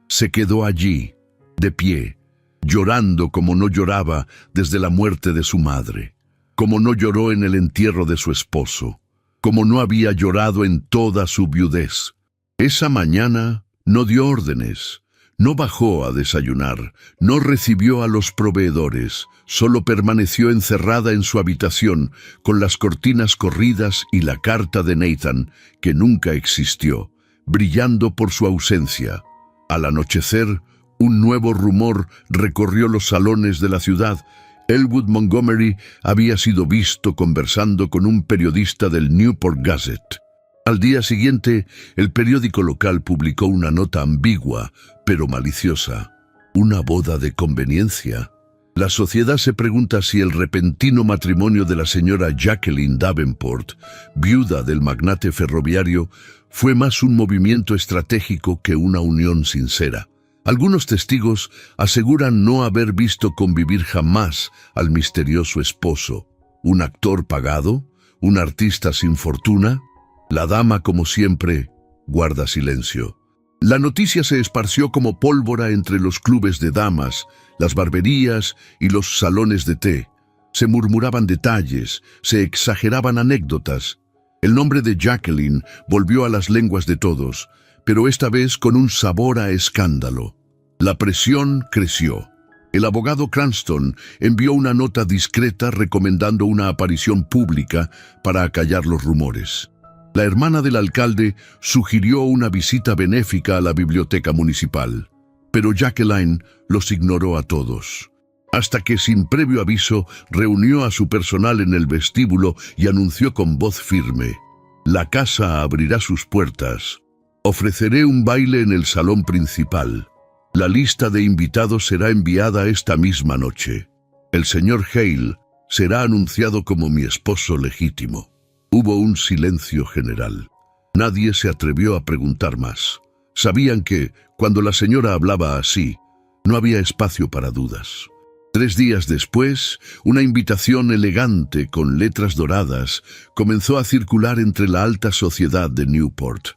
Se quedó allí, de pie, llorando como no lloraba desde la muerte de su madre, como no lloró en el entierro de su esposo, como no había llorado en toda su viudez. Esa mañana no dio órdenes, no bajó a desayunar, no recibió a los proveedores, solo permaneció encerrada en su habitación, con las cortinas corridas y la carta de Nathan, que nunca existió, brillando por su ausencia. Al anochecer, un nuevo rumor recorrió los salones de la ciudad. Elwood Montgomery había sido visto conversando con un periodista del Newport Gazette. Al día siguiente, el periódico local publicó una nota ambigua, pero maliciosa. Una boda de conveniencia. La sociedad se pregunta si el repentino matrimonio de la señora Jacqueline Davenport, viuda del magnate ferroviario, fue más un movimiento estratégico que una unión sincera. Algunos testigos aseguran no haber visto convivir jamás al misterioso esposo. ¿Un actor pagado? ¿Un artista sin fortuna? La dama, como siempre, guarda silencio. La noticia se esparció como pólvora entre los clubes de damas, las barberías y los salones de té. Se murmuraban detalles, se exageraban anécdotas. El nombre de Jacqueline volvió a las lenguas de todos, pero esta vez con un sabor a escándalo. La presión creció. El abogado Cranston envió una nota discreta recomendando una aparición pública para acallar los rumores. La hermana del alcalde sugirió una visita benéfica a la biblioteca municipal, pero Jacqueline los ignoró a todos, hasta que sin previo aviso reunió a su personal en el vestíbulo y anunció con voz firme: «La casa abrirá sus puertas. Ofreceré un baile en el salón principal. La lista de invitados será enviada esta misma noche. El señor Hale será anunciado como mi esposo legítimo». Hubo un silencio general. Nadie se atrevió a preguntar más. Sabían que, cuando la señora hablaba así, no había espacio para dudas. 3 días después, una invitación elegante con letras doradas comenzó a circular entre la alta sociedad de Newport.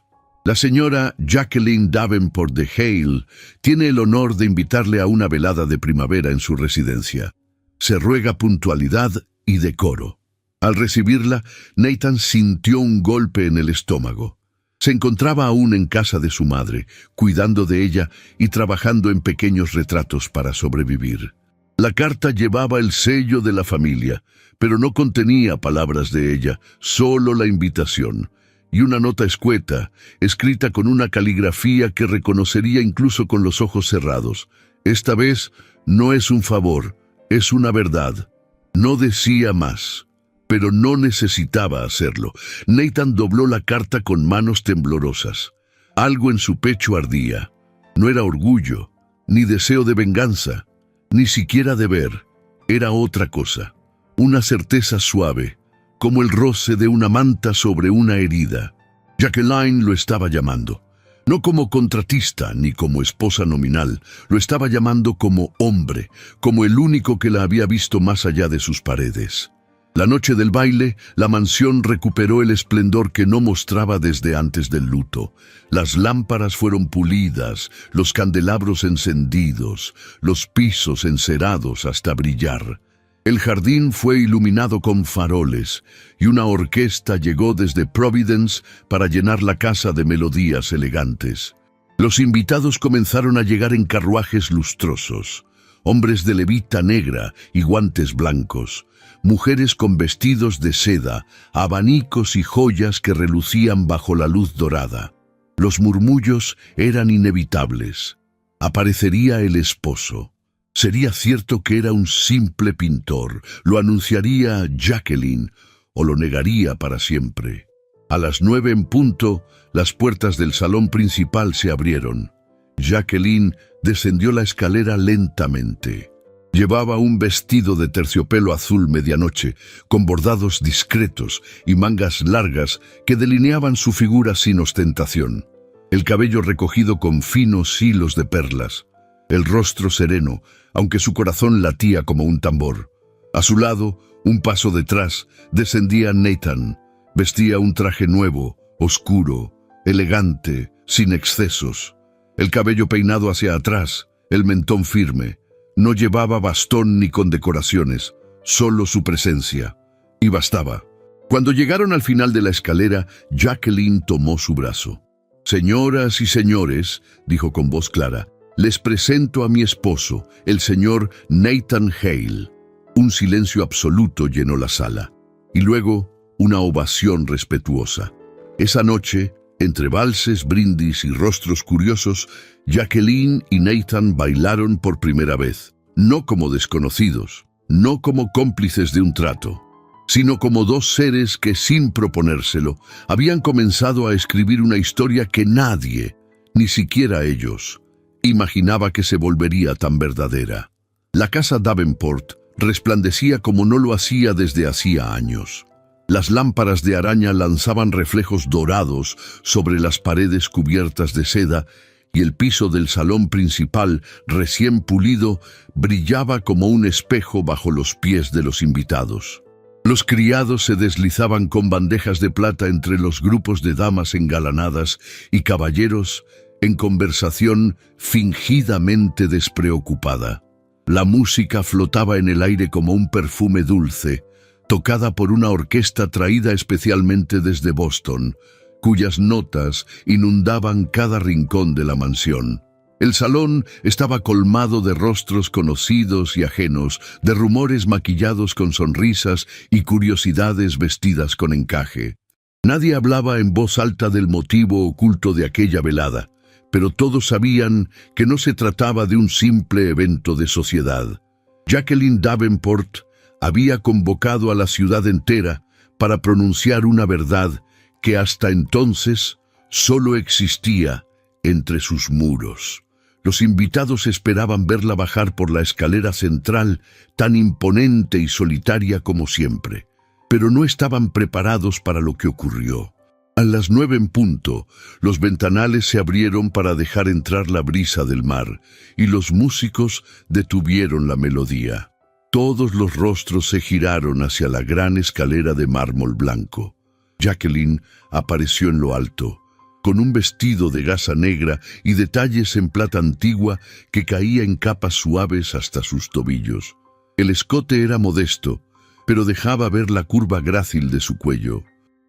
La señora Jacqueline Davenport de Hale tiene el honor de invitarle a una velada de primavera en su residencia. Se ruega puntualidad y decoro. Al recibirla, Nathan sintió un golpe en el estómago. Se encontraba aún en casa de su madre, cuidando de ella y trabajando en pequeños retratos para sobrevivir. La carta llevaba el sello de la familia, pero no contenía palabras de ella, solo la invitación, y una nota escueta, escrita con una caligrafía que reconocería incluso con los ojos cerrados. Esta vez no es un favor, es una verdad. No decía más, pero no necesitaba hacerlo. Nathan dobló la carta con manos temblorosas. Algo en su pecho ardía. No era orgullo, ni deseo de venganza, ni siquiera deber. Era otra cosa, una certeza suave, como el roce de una manta sobre una herida. Jacqueline lo estaba llamando. No como contratista ni como esposa nominal, lo estaba llamando como hombre, como el único que la había visto más allá de sus paredes. La noche del baile, la mansión recuperó el esplendor que no mostraba desde antes del luto. Las lámparas fueron pulidas, los candelabros encendidos, los pisos encerados hasta brillar. El jardín fue iluminado con faroles y una orquesta llegó desde Providence para llenar la casa de melodías elegantes. Los invitados comenzaron a llegar en carruajes lustrosos, hombres de levita negra y guantes blancos, mujeres con vestidos de seda, abanicos y joyas que relucían bajo la luz dorada. Los murmullos eran inevitables. Aparecería el esposo. Sería cierto que era un simple pintor, lo anunciaría Jacqueline o lo negaría para siempre. A las 9 en punto, las puertas del salón principal se abrieron. Jacqueline descendió la escalera lentamente. Llevaba un vestido de terciopelo azul medianoche, con bordados discretos y mangas largas que delineaban su figura sin ostentación. El cabello recogido con finos hilos de perlas. El rostro sereno, aunque su corazón latía como un tambor. A su lado, un paso detrás, descendía Nathan. Vestía un traje nuevo, oscuro, elegante, sin excesos. El cabello peinado hacia atrás, el mentón firme. No llevaba bastón ni condecoraciones, solo su presencia. Y bastaba. Cuando llegaron al final de la escalera, Jacqueline tomó su brazo. «Señoras y señores», dijo con voz clara, «les presento a mi esposo, el señor Nathan Hale». Un silencio absoluto llenó la sala. Y luego, una ovación respetuosa. Esa noche, entre valses, brindis y rostros curiosos, Jacqueline y Nathan bailaron por primera vez. No como desconocidos, no como cómplices de un trato, sino como dos seres que, sin proponérselo, habían comenzado a escribir una historia que nadie, ni siquiera ellos, imaginaba que se volvería tan verdadera. La casa Davenport resplandecía como no lo hacía desde hacía años. Las lámparas de araña lanzaban reflejos dorados sobre las paredes cubiertas de seda y el piso del salón principal, recién pulido, brillaba como un espejo bajo los pies de los invitados. Los criados se deslizaban con bandejas de plata entre los grupos de damas engalanadas y caballeros en conversación fingidamente despreocupada. La música flotaba en el aire como un perfume dulce, tocada por una orquesta traída especialmente desde Boston, cuyas notas inundaban cada rincón de la mansión. El salón estaba colmado de rostros conocidos y ajenos, de rumores maquillados con sonrisas y curiosidades vestidas con encaje. Nadie hablaba en voz alta del motivo oculto de aquella velada, pero todos sabían que no se trataba de un simple evento de sociedad. Jacqueline Davenport había convocado a la ciudad entera para pronunciar una verdad que hasta entonces solo existía entre sus muros. Los invitados esperaban verla bajar por la escalera central, tan imponente y solitaria como siempre, pero no estaban preparados para lo que ocurrió. A las 9 en punto, los ventanales se abrieron para dejar entrar la brisa del mar, y los músicos detuvieron la melodía. Todos los rostros se giraron hacia la gran escalera de mármol blanco. Jacqueline apareció en lo alto, con un vestido de gasa negra y detalles en plata antigua que caía en capas suaves hasta sus tobillos. El escote era modesto, pero dejaba ver la curva grácil de su cuello.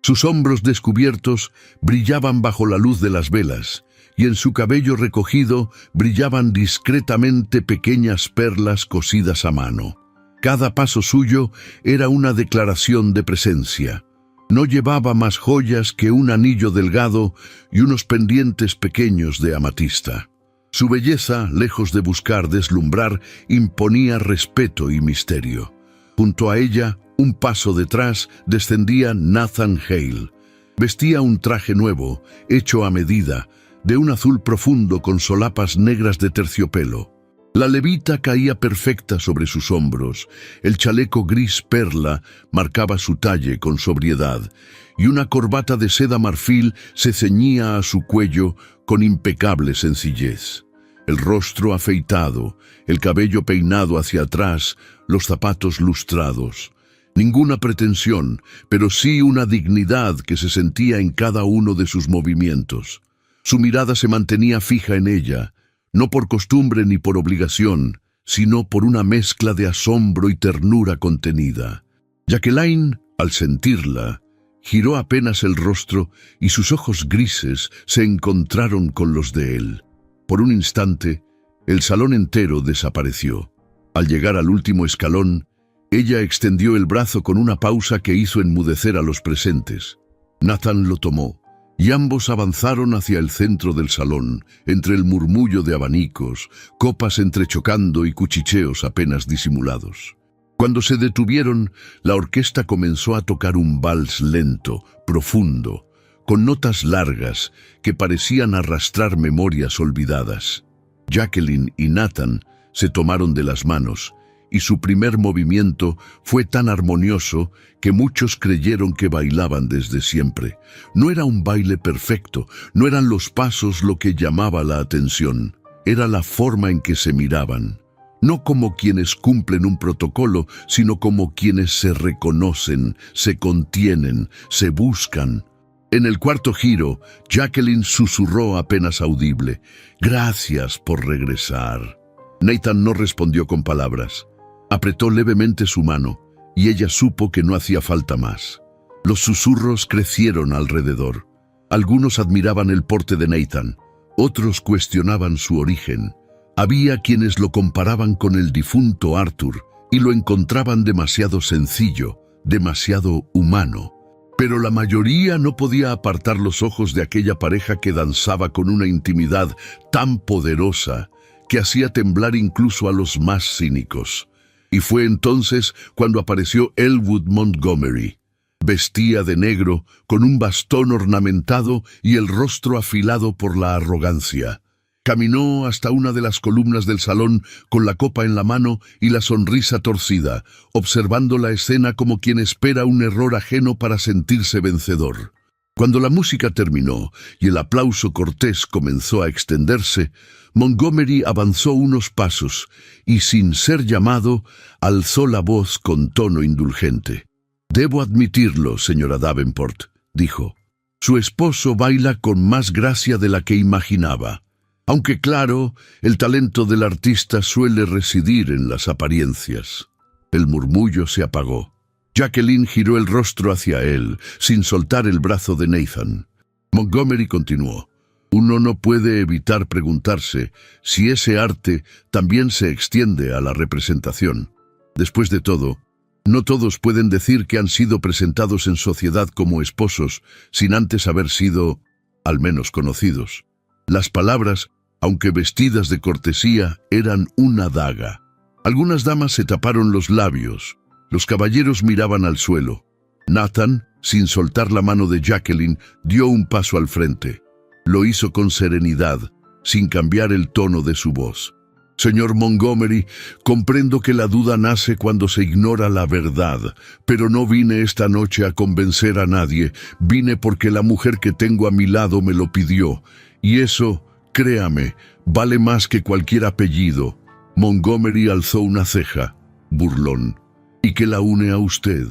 Sus hombros descubiertos brillaban bajo la luz de las velas, y en su cabello recogido brillaban discretamente pequeñas perlas cosidas a mano. Cada paso suyo era una declaración de presencia. No llevaba más joyas que un anillo delgado y unos pendientes pequeños de amatista. Su belleza, lejos de buscar deslumbrar, imponía respeto y misterio. Junto a ella, un paso detrás, descendía Nathan Hale. Vestía un traje nuevo, hecho a medida, de un azul profundo con solapas negras de terciopelo. La levita caía perfecta sobre sus hombros, el chaleco gris perla marcaba su talle con sobriedad, y una corbata de seda marfil se ceñía a su cuello con impecable sencillez. El rostro afeitado, el cabello peinado hacia atrás, los zapatos lustrados. Ninguna pretensión, pero sí una dignidad que se sentía en cada uno de sus movimientos. Su mirada se mantenía fija en ella, no por costumbre ni por obligación, sino por una mezcla de asombro y ternura contenida. Jacqueline, al sentirla, giró apenas el rostro y sus ojos grises se encontraron con los de él. Por un instante, el salón entero desapareció. Al llegar al último escalón, ella extendió el brazo con una pausa que hizo enmudecer a los presentes. Nathan lo tomó, y ambos avanzaron hacia el centro del salón, entre el murmullo de abanicos, copas entrechocando y cuchicheos apenas disimulados. Cuando se detuvieron, la orquesta comenzó a tocar un vals lento, profundo, con notas largas que parecían arrastrar memorias olvidadas. Jacqueline y Nathan se tomaron de las manos, y su primer movimiento fue tan armonioso que muchos creyeron que bailaban desde siempre. No era un baile perfecto, no eran los pasos lo que llamaba la atención, era la forma en que se miraban. No como quienes cumplen un protocolo, sino como quienes se reconocen, se contienen, se buscan. En el cuarto giro, Jacqueline susurró apenas audible: «Gracias por regresar». Nathan no respondió con palabras. Apretó levemente su mano, y ella supo que no hacía falta más. Los susurros crecieron alrededor. Algunos admiraban el porte de Nathan, otros cuestionaban su origen. Había quienes lo comparaban con el difunto Arthur, y lo encontraban demasiado sencillo, demasiado humano. Pero la mayoría no podía apartar los ojos de aquella pareja que danzaba con una intimidad tan poderosa que hacía temblar incluso a los más cínicos. Y fue entonces cuando apareció Elwood Montgomery. Vestía de negro, con un bastón ornamentado y el rostro afilado por la arrogancia. Caminó hasta una de las columnas del salón con la copa en la mano y la sonrisa torcida, observando la escena como quien espera un error ajeno para sentirse vencedor. Cuando la música terminó y el aplauso cortés comenzó a extenderse, Montgomery avanzó unos pasos y, sin ser llamado, alzó la voz con tono indulgente. «Debo admitirlo, señora Davenport», dijo. «Su esposo baila con más gracia de la que imaginaba. Aunque claro, el talento del artista suele residir en las apariencias». El murmullo se apagó. Jacqueline giró el rostro hacia él, sin soltar el brazo de Nathan. Montgomery continuó: «Uno no puede evitar preguntarse si ese arte también se extiende a la representación. Después de todo, no todos pueden decir que han sido presentados en sociedad como esposos sin antes haber sido, al menos, conocidos». Las palabras, aunque vestidas de cortesía, eran una daga. Algunas damas se taparon los labios. Los caballeros miraban al suelo. Nathan, sin soltar la mano de Jacqueline, dio un paso al frente. Lo hizo con serenidad, sin cambiar el tono de su voz. «Señor Montgomery, comprendo que la duda nace cuando se ignora la verdad, pero no vine esta noche a convencer a nadie. Vine porque la mujer que tengo a mi lado me lo pidió, y eso, créame, vale más que cualquier apellido». Montgomery alzó una ceja, burlón. «¿Y qué la une a usted?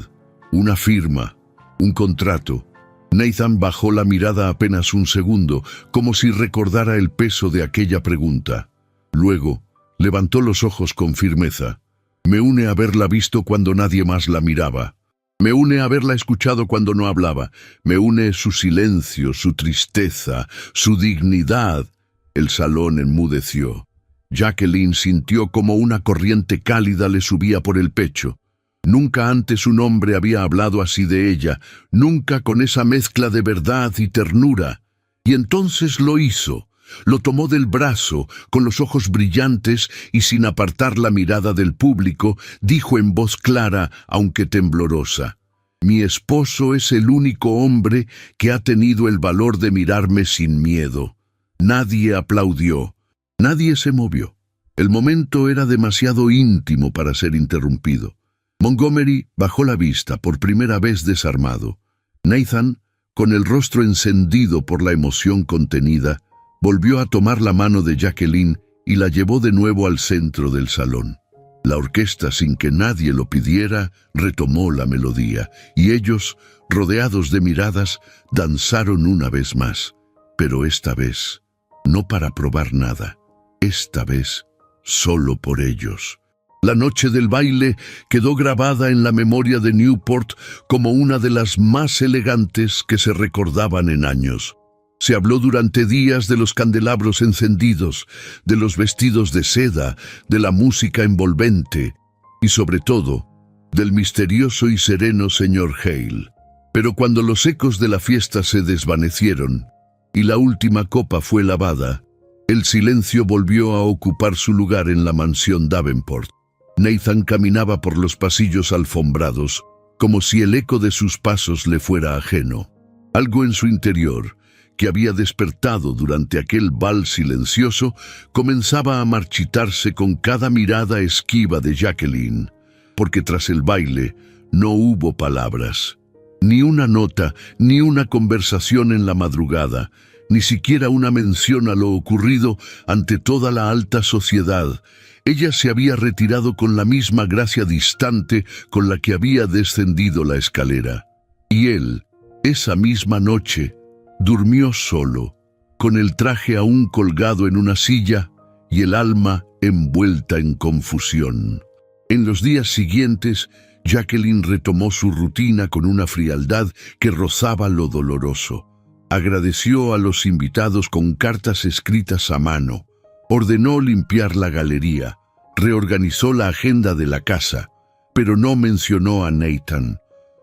Una firma, un contrato». Nathan bajó la mirada apenas un segundo, como si recordara el peso de aquella pregunta. Luego, levantó los ojos con firmeza. «Me une haberla visto cuando nadie más la miraba. Me une haberla escuchado cuando no hablaba. Me une su silencio, su tristeza, su dignidad. El salón enmudeció. Jacqueline sintió como una corriente cálida le subía por el pecho. Nunca antes un hombre había hablado así de ella, nunca con esa mezcla de verdad y ternura. Y entonces lo hizo. Lo tomó del brazo, con los ojos brillantes y sin apartar la mirada del público, dijo en voz clara, aunque temblorosa: «Mi esposo es el único hombre que ha tenido el valor de mirarme sin miedo». Nadie aplaudió, nadie se movió. El momento era demasiado íntimo para ser interrumpido. Montgomery bajó la vista, por primera vez desarmado. Nathan, con el rostro encendido por la emoción contenida, volvió a tomar la mano de Jacqueline y la llevó de nuevo al centro del salón. La orquesta, sin que nadie lo pidiera, retomó la melodía, y ellos, rodeados de miradas, danzaron una vez más. Pero esta vez, no para probar nada, esta vez, solo por ellos. La noche del baile quedó grabada en la memoria de Newport como una de las más elegantes que se recordaban en años. Se habló durante días de los candelabros encendidos, de los vestidos de seda, de la música envolvente y, sobre todo, del misterioso y sereno señor Hale. Pero cuando los ecos de la fiesta se desvanecieron y la última copa fue lavada, el silencio volvió a ocupar su lugar en la mansión Davenport. Nathan caminaba por los pasillos alfombrados, como si el eco de sus pasos le fuera ajeno. Algo en su interior, que había despertado durante aquel vals silencioso, comenzaba a marchitarse con cada mirada esquiva de Jacqueline, porque tras el baile no hubo palabras. Ni una nota, ni una conversación en la madrugada, ni siquiera una mención a lo ocurrido ante toda la alta sociedad. Ella se había retirado con la misma gracia distante con la que había descendido la escalera. Y él, esa misma noche, durmió solo, con el traje aún colgado en una silla y el alma envuelta en confusión. En los días siguientes, Jacqueline retomó su rutina con una frialdad que rozaba lo doloroso. Agradeció a los invitados con cartas escritas a mano. Ordenó limpiar la galería, reorganizó la agenda de la casa, pero no mencionó a Nathan.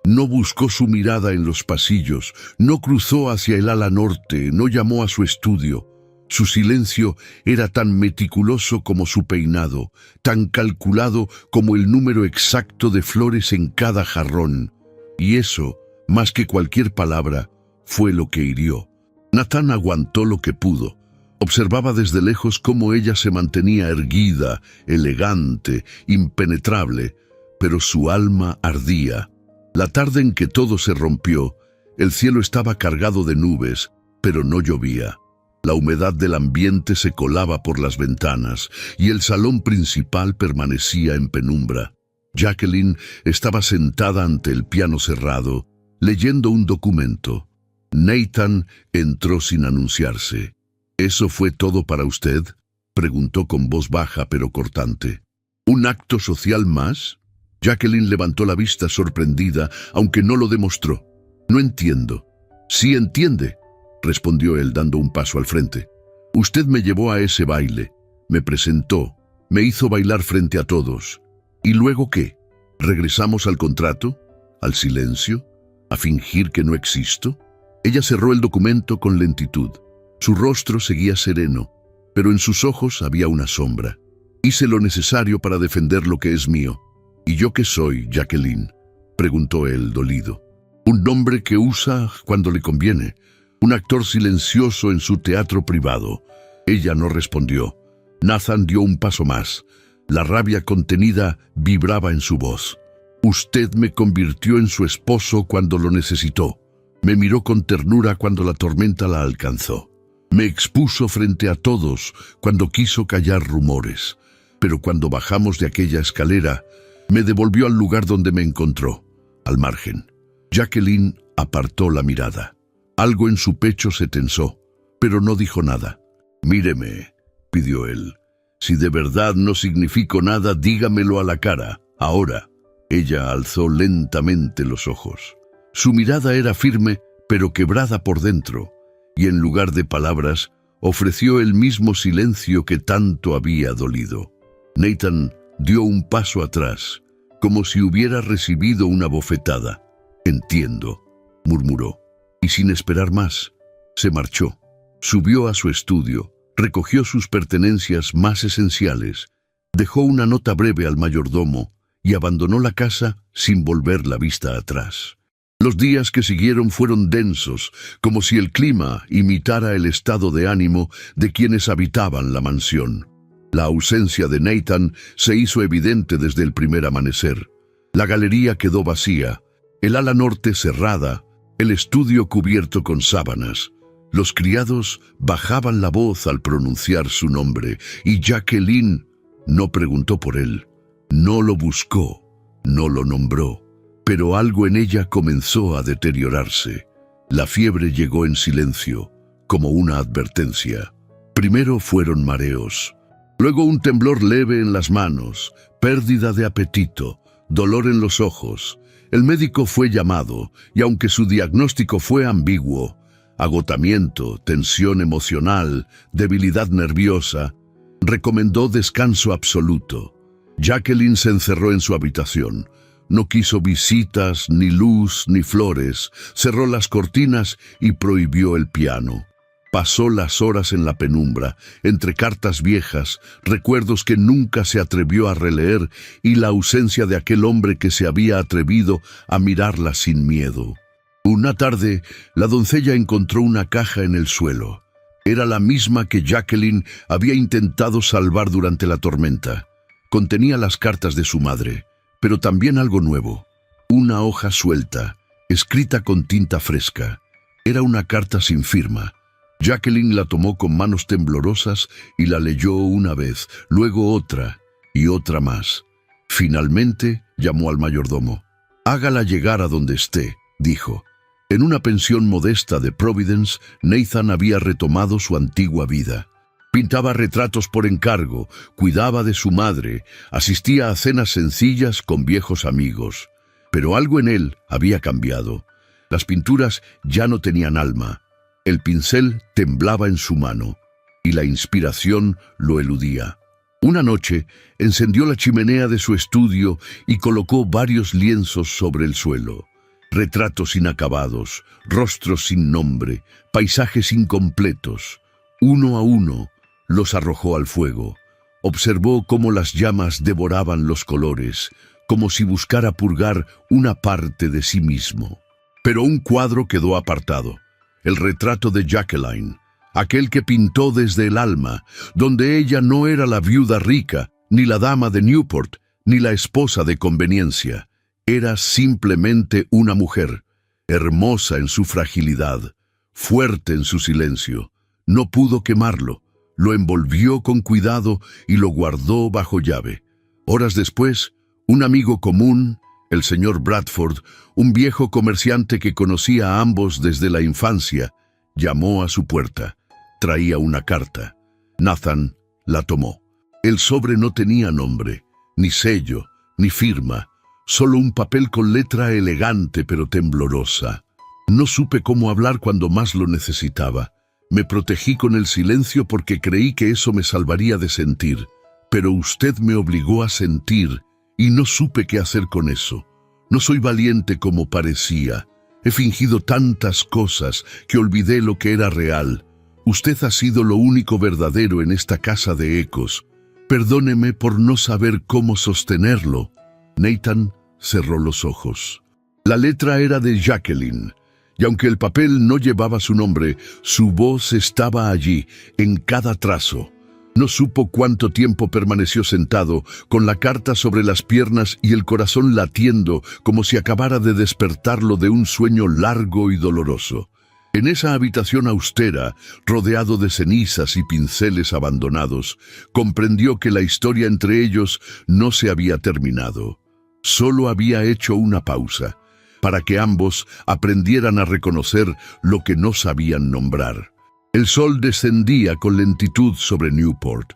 No buscó su mirada en los pasillos, no cruzó hacia el ala norte, no llamó a su estudio. Su silencio era tan meticuloso como su peinado, tan calculado como el número exacto de flores en cada jarrón. Y eso, más que cualquier palabra, fue lo que hirió. Nathan aguantó lo que pudo. Observaba desde lejos cómo ella se mantenía erguida, elegante, impenetrable, pero su alma ardía. La tarde en que todo se rompió, el cielo estaba cargado de nubes, pero no llovía. La humedad del ambiente se colaba por las ventanas y el salón principal permanecía en penumbra. Jacqueline estaba sentada ante el piano cerrado, leyendo un documento. Nathan entró sin anunciarse. «¿Eso fue todo para usted?», preguntó con voz baja pero cortante. «¿Un acto social más?». Jacqueline levantó la vista sorprendida, aunque no lo demostró. «No entiendo». «Sí entiende», respondió él dando un paso al frente. «Usted me llevó a ese baile, me presentó, me hizo bailar frente a todos. ¿Y luego qué? ¿Regresamos al contrato? ¿Al silencio? ¿A fingir que no existo?». Ella cerró el documento con lentitud. Su rostro seguía sereno, pero en sus ojos había una sombra. «Hice lo necesario para defender lo que es mío». «¿Y yo qué soy, Jacqueline?», preguntó él, dolido. «Un nombre que usa cuando le conviene, un actor silencioso en su teatro privado». Ella no respondió. Nathan dio un paso más. La rabia contenida vibraba en su voz. «Usted me convirtió en su esposo cuando lo necesitó. Me miró con ternura cuando la tormenta la alcanzó. Me expuso frente a todos cuando quiso callar rumores. Pero cuando bajamos de aquella escalera, me devolvió al lugar donde me encontró, al margen». Jacqueline apartó la mirada. Algo en su pecho se tensó, pero no dijo nada. «Míreme», pidió él. «Si de verdad no significo nada, dígamelo a la cara, ahora». Ella alzó lentamente los ojos. Su mirada era firme, pero quebrada por dentro, y en lugar de palabras, ofreció el mismo silencio que tanto había dolido. Nathan dio un paso atrás, como si hubiera recibido una bofetada. «Entiendo», murmuró, y sin esperar más, se marchó. Subió a su estudio, recogió sus pertenencias más esenciales, dejó una nota breve al mayordomo y abandonó la casa sin volver la vista atrás. Los días que siguieron fueron densos, como si el clima imitara el estado de ánimo de quienes habitaban la mansión. La ausencia de Nathan se hizo evidente desde el primer amanecer. La galería quedó vacía, el ala norte cerrada, el estudio cubierto con sábanas. Los criados bajaban la voz al pronunciar su nombre, y Jacqueline no preguntó por él, no lo buscó, no lo nombró. Pero algo en ella comenzó a deteriorarse. La fiebre llegó en silencio, como una advertencia. Primero fueron mareos, luego un temblor leve en las manos, pérdida de apetito, dolor en los ojos. El médico fue llamado, y aunque su diagnóstico fue ambiguo, agotamiento, tensión emocional, debilidad nerviosa, recomendó descanso absoluto. Jacqueline se encerró en su habitación. No quiso visitas, ni luz, ni flores, cerró las cortinas y prohibió el piano. Pasó las horas en la penumbra, entre cartas viejas, recuerdos que nunca se atrevió a releer y la ausencia de aquel hombre que se había atrevido a mirarla sin miedo. Una tarde, la doncella encontró una caja en el suelo. Era la misma que Jacqueline había intentado salvar durante la tormenta. Contenía las cartas de su madre, pero también algo nuevo, una hoja suelta, escrita con tinta fresca. Era una carta sin firma. Jacqueline la tomó con manos temblorosas y la leyó una vez, luego otra y otra más. Finalmente llamó al mayordomo. «Hágala llegar a donde esté», dijo. En una pensión modesta de Providence, Nathan había retomado su antigua vida. Pintaba retratos por encargo, cuidaba de su madre, asistía a cenas sencillas con viejos amigos. Pero algo en él había cambiado. Las pinturas ya no tenían alma. El pincel temblaba en su mano y la inspiración lo eludía. Una noche encendió la chimenea de su estudio y colocó varios lienzos sobre el suelo. Retratos inacabados, rostros sin nombre, paisajes incompletos. Uno a uno los arrojó al fuego. Observó cómo las llamas devoraban los colores, como si buscara purgar una parte de sí mismo. Pero un cuadro quedó apartado. El retrato de Jacqueline, aquel que pintó desde el alma, donde ella no era la viuda rica, ni la dama de Newport, ni la esposa de conveniencia. Era simplemente una mujer, hermosa en su fragilidad, fuerte en su silencio. No pudo quemarlo. Lo envolvió con cuidado y lo guardó bajo llave. Horas después, un amigo común, el señor Bradford, un viejo comerciante que conocía a ambos desde la infancia, llamó a su puerta. Traía una carta. Nathan la tomó. El sobre no tenía nombre, ni sello, ni firma, solo un papel con letra elegante pero temblorosa. No supe cómo hablar cuando más lo necesitaba. Me protegí con el silencio porque creí que eso me salvaría de sentir, pero usted me obligó a sentir y no supe qué hacer con eso. No soy valiente como parecía. He fingido tantas cosas que olvidé lo que era real. Usted ha sido lo único verdadero en esta casa de ecos. Perdóneme por no saber cómo sostenerlo. Nathan cerró los ojos. La letra era de Jacqueline. Y aunque el papel no llevaba su nombre, su voz estaba allí, en cada trazo. No supo cuánto tiempo permaneció sentado, con la carta sobre las piernas y el corazón latiendo, como si acabara de despertarlo de un sueño largo y doloroso. En esa habitación austera, rodeado de cenizas y pinceles abandonados, comprendió que la historia entre ellos no se había terminado. Solo había hecho una pausa, para que ambos aprendieran a reconocer lo que no sabían nombrar. El sol descendía con lentitud sobre Newport.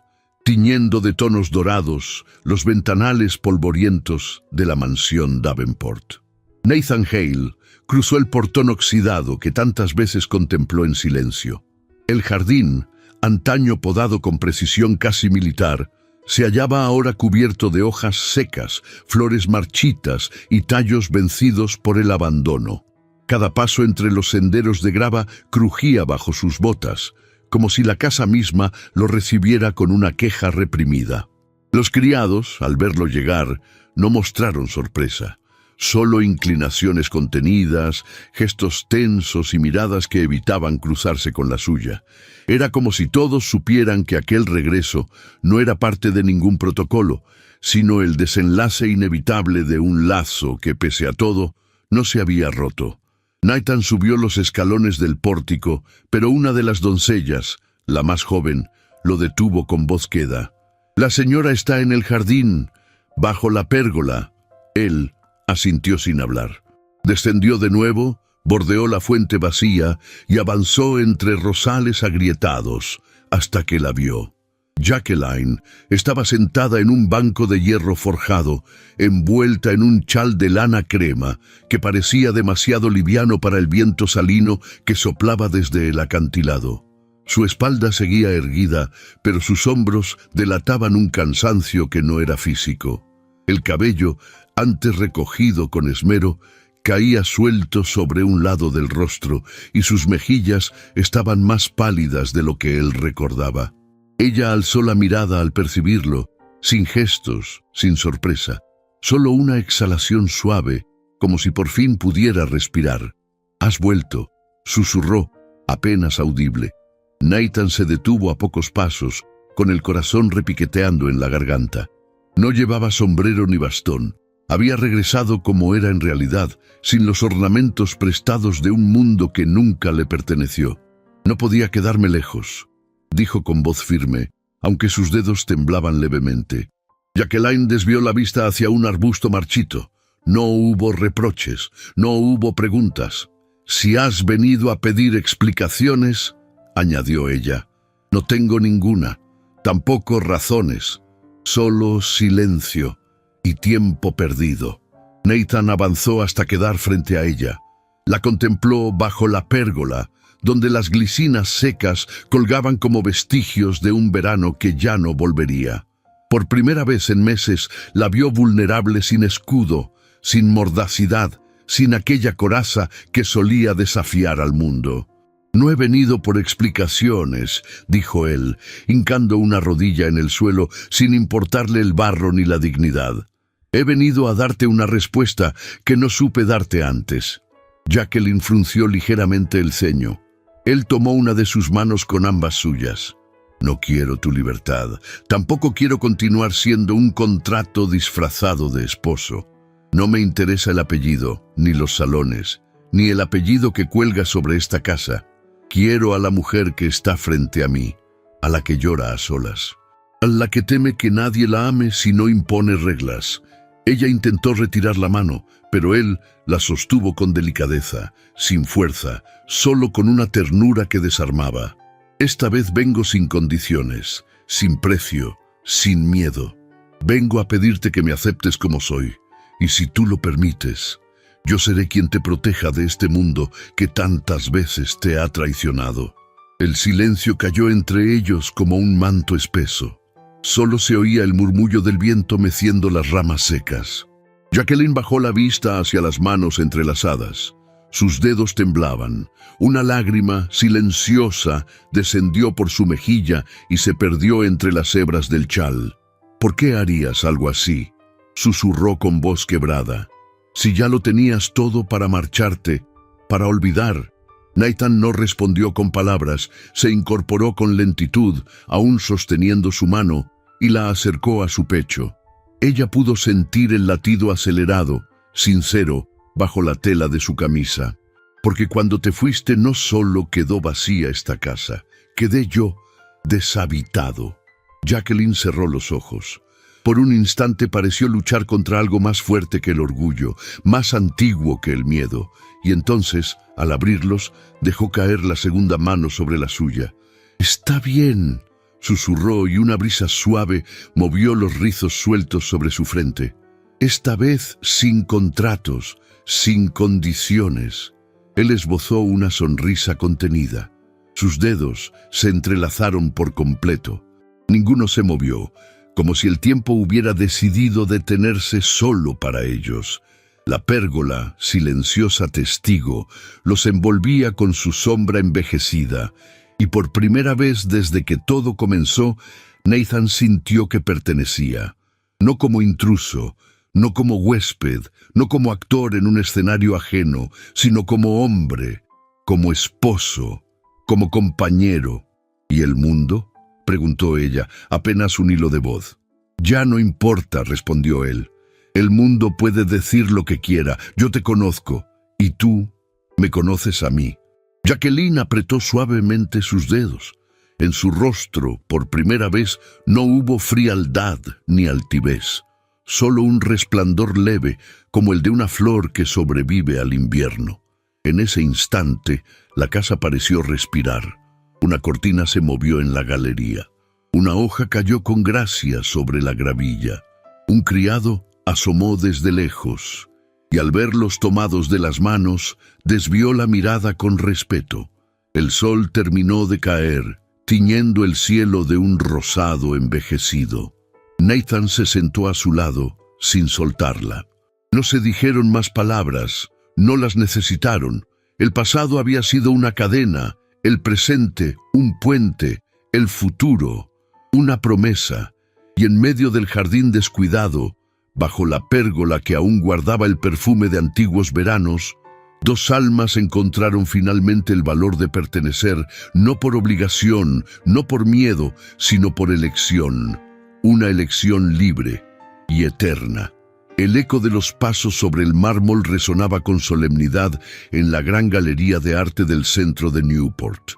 tiñendo de tonos dorados los ventanales polvorientos de la mansión Davenport. Nathan Hale cruzó el portón oxidado que tantas veces contempló en silencio. El jardín, antaño podado con precisión casi militar, se hallaba ahora cubierto de hojas secas, flores marchitas y tallos vencidos por el abandono. Cada paso entre los senderos de grava crujía bajo sus botas, como si la casa misma lo recibiera con una queja reprimida. Los criados, al verlo llegar, no mostraron sorpresa. Solo inclinaciones contenidas, gestos tensos y miradas que evitaban cruzarse con la suya. Era como si todos supieran que aquel regreso no era parte de ningún protocolo, sino el desenlace inevitable de un lazo que, pese a todo, no se había roto. Nathan subió los escalones del pórtico, pero una de las doncellas, la más joven, lo detuvo con voz queda. «La señora está en el jardín, bajo la pérgola». Él asintió sin hablar. Descendió de nuevo, bordeó la fuente vacía y avanzó entre rosales agrietados hasta que la vio. Jacqueline estaba sentada en un banco de hierro forjado, envuelta en un chal de lana crema que parecía demasiado liviano para el viento salino que soplaba desde el acantilado. Su espalda seguía erguida, pero sus hombros delataban un cansancio que no era físico. El cabello, antes recogido con esmero, caía suelto sobre un lado del rostro y sus mejillas estaban más pálidas de lo que él recordaba. Ella alzó la mirada al percibirlo, sin gestos, sin sorpresa, solo una exhalación suave, como si por fin pudiera respirar. «Has vuelto», susurró, apenas audible. Nathan se detuvo a pocos pasos, con el corazón repiqueteando en la garganta. No llevaba sombrero ni bastón. Había regresado como era en realidad, sin los ornamentos prestados de un mundo que nunca le perteneció. «No podía quedarme lejos», dijo con voz firme, aunque sus dedos temblaban levemente. Jacqueline desvió la vista hacia un arbusto marchito. No hubo reproches, no hubo preguntas. «Si has venido a pedir explicaciones», añadió ella, «no tengo ninguna, tampoco razones, solo silencio y tiempo perdido». Nathan avanzó hasta quedar frente a ella. La contempló bajo la pérgola, donde las glicinas secas colgaban como vestigios de un verano que ya no volvería. Por primera vez en meses la vio vulnerable sin escudo, sin mordacidad, sin aquella coraza que solía desafiar al mundo. «No he venido por explicaciones», dijo él, hincando una rodilla en el suelo sin importarle el barro ni la dignidad. «He venido a darte una respuesta que no supe darte antes». Jacqueline frunció ligeramente el ceño. Él tomó una de sus manos con ambas suyas. «No quiero tu libertad. Tampoco quiero continuar siendo un contrato disfrazado de esposo. No me interesa el apellido, ni los salones, ni el apellido que cuelga sobre esta casa. Quiero a la mujer que está frente a mí, a la que llora a solas, a la que teme que nadie la ame si no impone reglas». Ella intentó retirar la mano, pero él la sostuvo con delicadeza, sin fuerza, solo con una ternura que desarmaba. «Esta vez vengo sin condiciones, sin precio, sin miedo. Vengo a pedirte que me aceptes como soy, y si tú lo permites, yo seré quien te proteja de este mundo que tantas veces te ha traicionado». El silencio cayó entre ellos como un manto espeso. Solo se oía el murmullo del viento meciendo las ramas secas. Jacqueline bajó la vista hacia las manos entrelazadas. Sus dedos temblaban. Una lágrima silenciosa descendió por su mejilla y se perdió entre las hebras del chal. «¿Por qué harías algo así?», susurró con voz quebrada. «Si ya lo tenías todo para marcharte, para olvidar». Nathan no respondió con palabras, se incorporó con lentitud, aún sosteniendo su mano, y la acercó a su pecho. Ella pudo sentir el latido acelerado, sincero, bajo la tela de su camisa. «Porque cuando te fuiste no solo quedó vacía esta casa, quedé yo deshabitado». Jacqueline cerró los ojos. Por un instante pareció luchar contra algo más fuerte que el orgullo, más antiguo que el miedo, y entonces, al abrirlos, dejó caer la segunda mano sobre la suya. «Está bien», susurró, y una brisa suave movió los rizos sueltos sobre su frente. Esta vez sin contratos, sin condiciones. Él esbozó una sonrisa contenida. Sus dedos se entrelazaron por completo. Ninguno se movió, como si el tiempo hubiera decidido detenerse solo para ellos. La pérgola, silenciosa testigo, los envolvía con su sombra envejecida, y por primera vez desde que todo comenzó, Nathan sintió que pertenecía, no como intruso, no como huésped, no como actor en un escenario ajeno, sino como hombre, como esposo, como compañero. ¿Y el mundo?, preguntó ella, apenas un hilo de voz. Ya no importa, respondió él. El mundo puede decir lo que quiera, yo te conozco, y tú me conoces a mí. Jacqueline apretó suavemente sus dedos. En su rostro, por primera vez, no hubo frialdad ni altivez, solo un resplandor leve, como el de una flor que sobrevive al invierno. En ese instante, la casa pareció respirar. Una cortina se movió en la galería. Una hoja cayó con gracia sobre la gravilla. Un criado asomó desde lejos, y al verlos tomados de las manos, desvió la mirada con respeto. El sol terminó de caer, tiñendo el cielo de un rosado envejecido. Nathan se sentó a su lado, sin soltarla. No se dijeron más palabras, no las necesitaron. El pasado había sido una cadena, el presente un puente, el futuro una promesa, y en medio del jardín descuidado, bajo la pérgola que aún guardaba el perfume de antiguos veranos, dos almas encontraron finalmente el valor de pertenecer, no por obligación, no por miedo, sino por elección. Una elección libre y eterna. El eco de los pasos sobre el mármol resonaba con solemnidad en la gran galería de arte del centro de Newport.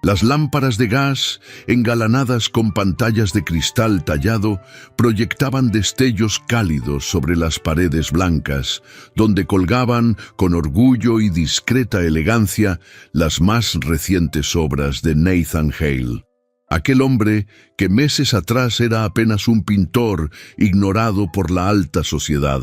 Las lámparas de gas, engalanadas con pantallas de cristal tallado, proyectaban destellos cálidos sobre las paredes blancas, donde colgaban, con orgullo y discreta elegancia, las más recientes obras de Nathan Hale. Aquel hombre que meses atrás era apenas un pintor ignorado por la alta sociedad,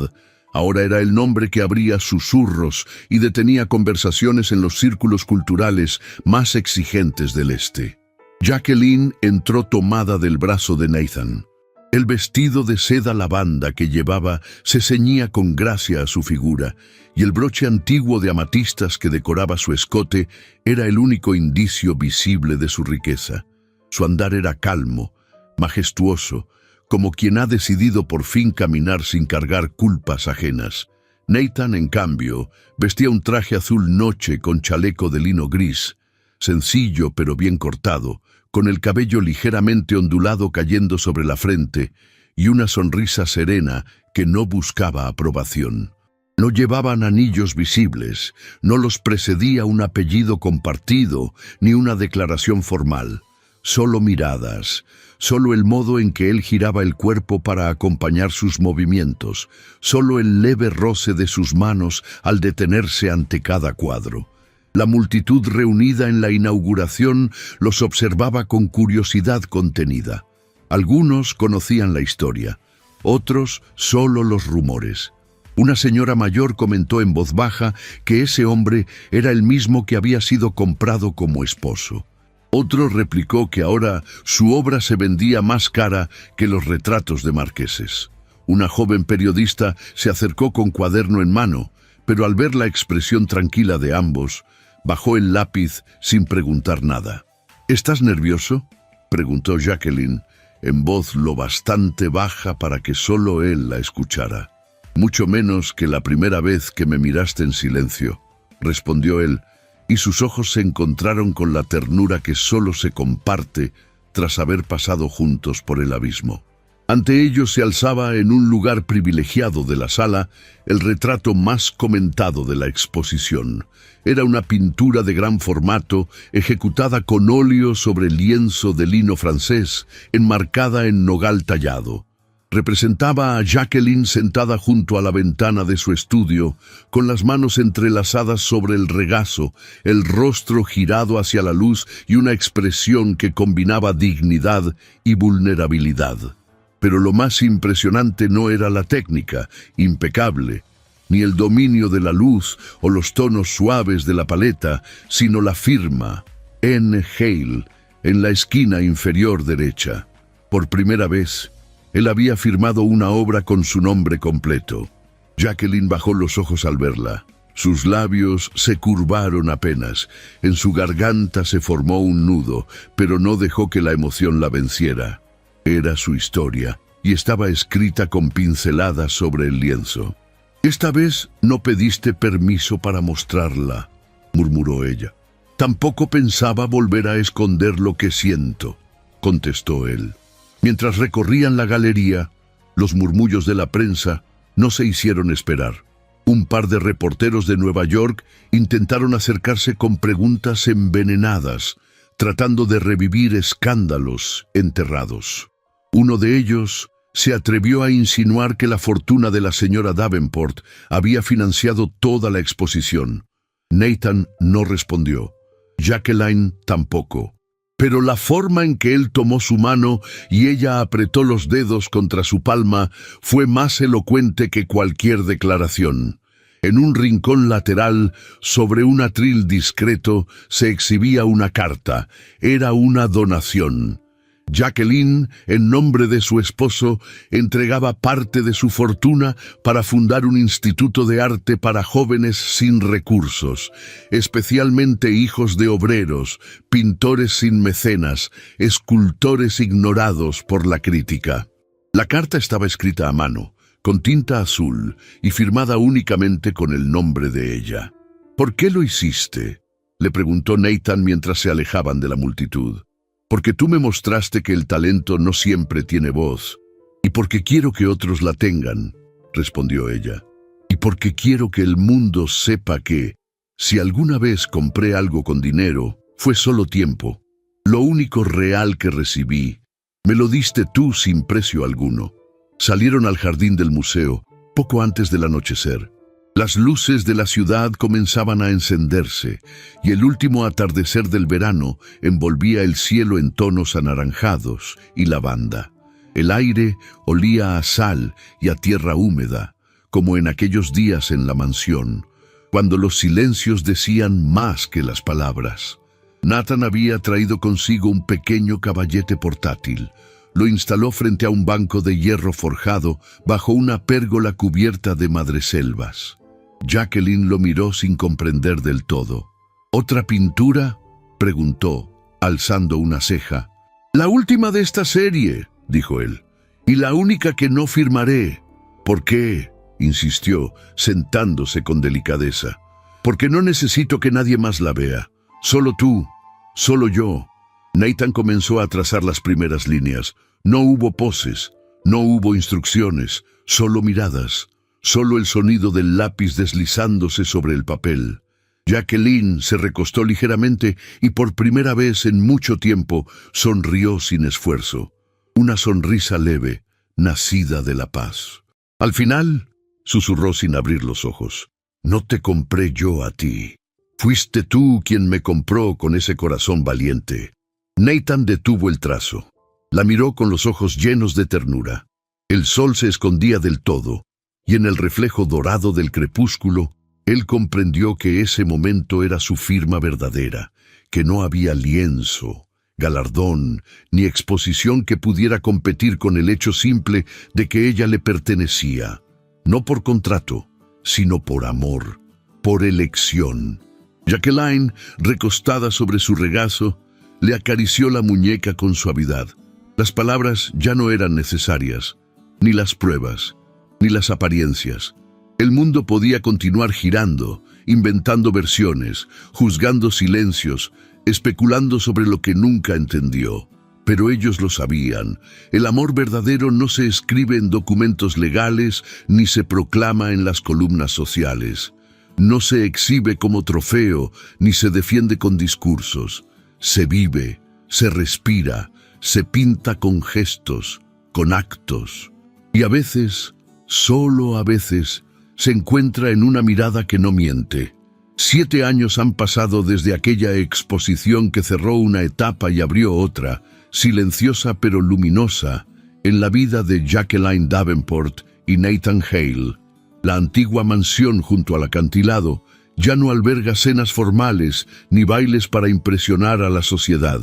ahora era el nombre que abría susurros y detenía conversaciones en los círculos culturales más exigentes del este. Jacqueline entró tomada del brazo de Nathan. El vestido de seda lavanda que llevaba se ceñía con gracia a su figura, y el broche antiguo de amatistas que decoraba su escote era el único indicio visible de su riqueza. Su andar era calmo, majestuoso, como quien ha decidido por fin caminar sin cargar culpas ajenas. Nathan, en cambio, vestía un traje azul noche con chaleco de lino gris, sencillo pero bien cortado, con el cabello ligeramente ondulado cayendo sobre la frente y una sonrisa serena que no buscaba aprobación. No llevaban anillos visibles, no los precedía un apellido compartido ni una declaración formal. Solo miradas, solo el modo en que él giraba el cuerpo para acompañar sus movimientos, solo el leve roce de sus manos al detenerse ante cada cuadro. La multitud reunida en la inauguración los observaba con curiosidad contenida. Algunos conocían la historia, otros solo los rumores. Una señora mayor comentó en voz baja que ese hombre era el mismo que había sido comprado como esposo. Otro replicó que ahora su obra se vendía más cara que los retratos de marqueses. Una joven periodista se acercó con cuaderno en mano, pero al ver la expresión tranquila de ambos, bajó el lápiz sin preguntar nada. ¿Estás nervioso?, preguntó Jacqueline, en voz lo bastante baja para que solo él la escuchara. Mucho menos que la primera vez que me miraste en silencio, respondió él, y sus ojos se encontraron con la ternura que solo se comparte tras haber pasado juntos por el abismo. Ante ellos se alzaba en un lugar privilegiado de la sala el retrato más comentado de la exposición. Era una pintura de gran formato ejecutada con óleo sobre lienzo de lino francés, enmarcada en nogal tallado. Representaba a Jacqueline sentada junto a la ventana de su estudio, con las manos entrelazadas sobre el regazo, el rostro girado hacia la luz y una expresión que combinaba dignidad y vulnerabilidad. Pero lo más impresionante no era la técnica, impecable, ni el dominio de la luz o los tonos suaves de la paleta, sino la firma, N. Hale, en la esquina inferior derecha. Por primera vez, él había firmado una obra con su nombre completo. Jacqueline bajó los ojos al verla. Sus labios se curvaron apenas. En su garganta se formó un nudo, pero no dejó que la emoción la venciera. Era su historia, y estaba escrita con pinceladas sobre el lienzo. «Esta vez no pediste permiso para mostrarla», murmuró ella. «Tampoco pensaba volver a esconder lo que siento», contestó él. Mientras recorrían la galería, los murmullos de la prensa no se hicieron esperar. Un par de reporteros de Nueva York intentaron acercarse con preguntas envenenadas, tratando de revivir escándalos enterrados. Uno de ellos se atrevió a insinuar que la fortuna de la señora Davenport había financiado toda la exposición. Nathan no respondió. Jacqueline tampoco. Pero la forma en que él tomó su mano y ella apretó los dedos contra su palma fue más elocuente que cualquier declaración. En un rincón lateral, sobre un atril discreto, se exhibía una carta. Era una donación. Jacqueline, en nombre de su esposo, entregaba parte de su fortuna para fundar un instituto de arte para jóvenes sin recursos, especialmente hijos de obreros, pintores sin mecenas, escultores ignorados por la crítica. La carta estaba escrita a mano, con tinta azul y firmada únicamente con el nombre de ella. «¿Por qué lo hiciste?», le preguntó Nathan mientras se alejaban de la multitud. «Porque tú me mostraste que el talento no siempre tiene voz, y porque quiero que otros la tengan», respondió ella. «Y porque quiero que el mundo sepa que, si alguna vez compré algo con dinero, fue solo tiempo. Lo único real que recibí, me lo diste tú sin precio alguno». Salieron al jardín del museo, poco antes del anochecer. Las luces de la ciudad comenzaban a encenderse, y el último atardecer del verano envolvía el cielo en tonos anaranjados y lavanda. El aire olía a sal y a tierra húmeda, como en aquellos días en la mansión, cuando los silencios decían más que las palabras. Nathan había traído consigo un pequeño caballete portátil. Lo instaló frente a un banco de hierro forjado bajo una pérgola cubierta de madreselvas. Jacqueline lo miró sin comprender del todo. «¿Otra pintura?», preguntó, alzando una ceja. «La última de esta serie», dijo él, «y la única que no firmaré». «¿Por qué?», insistió, sentándose con delicadeza. «Porque no necesito que nadie más la vea. Solo tú, solo yo». Nathan comenzó a trazar las primeras líneas. No hubo poses, no hubo instrucciones, solo miradas. Solo el sonido del lápiz deslizándose sobre el papel. Jacqueline se recostó ligeramente y por primera vez en mucho tiempo sonrió sin esfuerzo. Una sonrisa leve, nacida de la paz. «Al final», susurró sin abrir los ojos, «no te compré yo a ti. Fuiste tú quien me compró con ese corazón valiente». Nathan detuvo el trazo. La miró con los ojos llenos de ternura. El sol se escondía del todo, y en el reflejo dorado del crepúsculo, él comprendió que ese momento era su firma verdadera, que no había lienzo, galardón, ni exposición que pudiera competir con el hecho simple de que ella le pertenecía, no por contrato, sino por amor, por elección. Jacqueline, recostada sobre su regazo, le acarició la muñeca con suavidad. Las palabras ya no eran necesarias, ni las pruebas, ni las apariencias. El mundo podía continuar girando, inventando versiones, juzgando silencios, especulando sobre lo que nunca entendió. Pero ellos lo sabían. El amor verdadero no se escribe en documentos legales ni se proclama en las columnas sociales. No se exhibe como trofeo ni se defiende con discursos. Se vive, se respira, se pinta con gestos, con actos. Y a veces, solo a veces, se encuentra en una mirada que no miente. 7 años han pasado desde aquella exposición que cerró una etapa y abrió otra, silenciosa pero luminosa, en la vida de Jacqueline Davenport y Nathan Hale. La antigua mansión junto al acantilado ya no alberga cenas formales ni bailes para impresionar a la sociedad.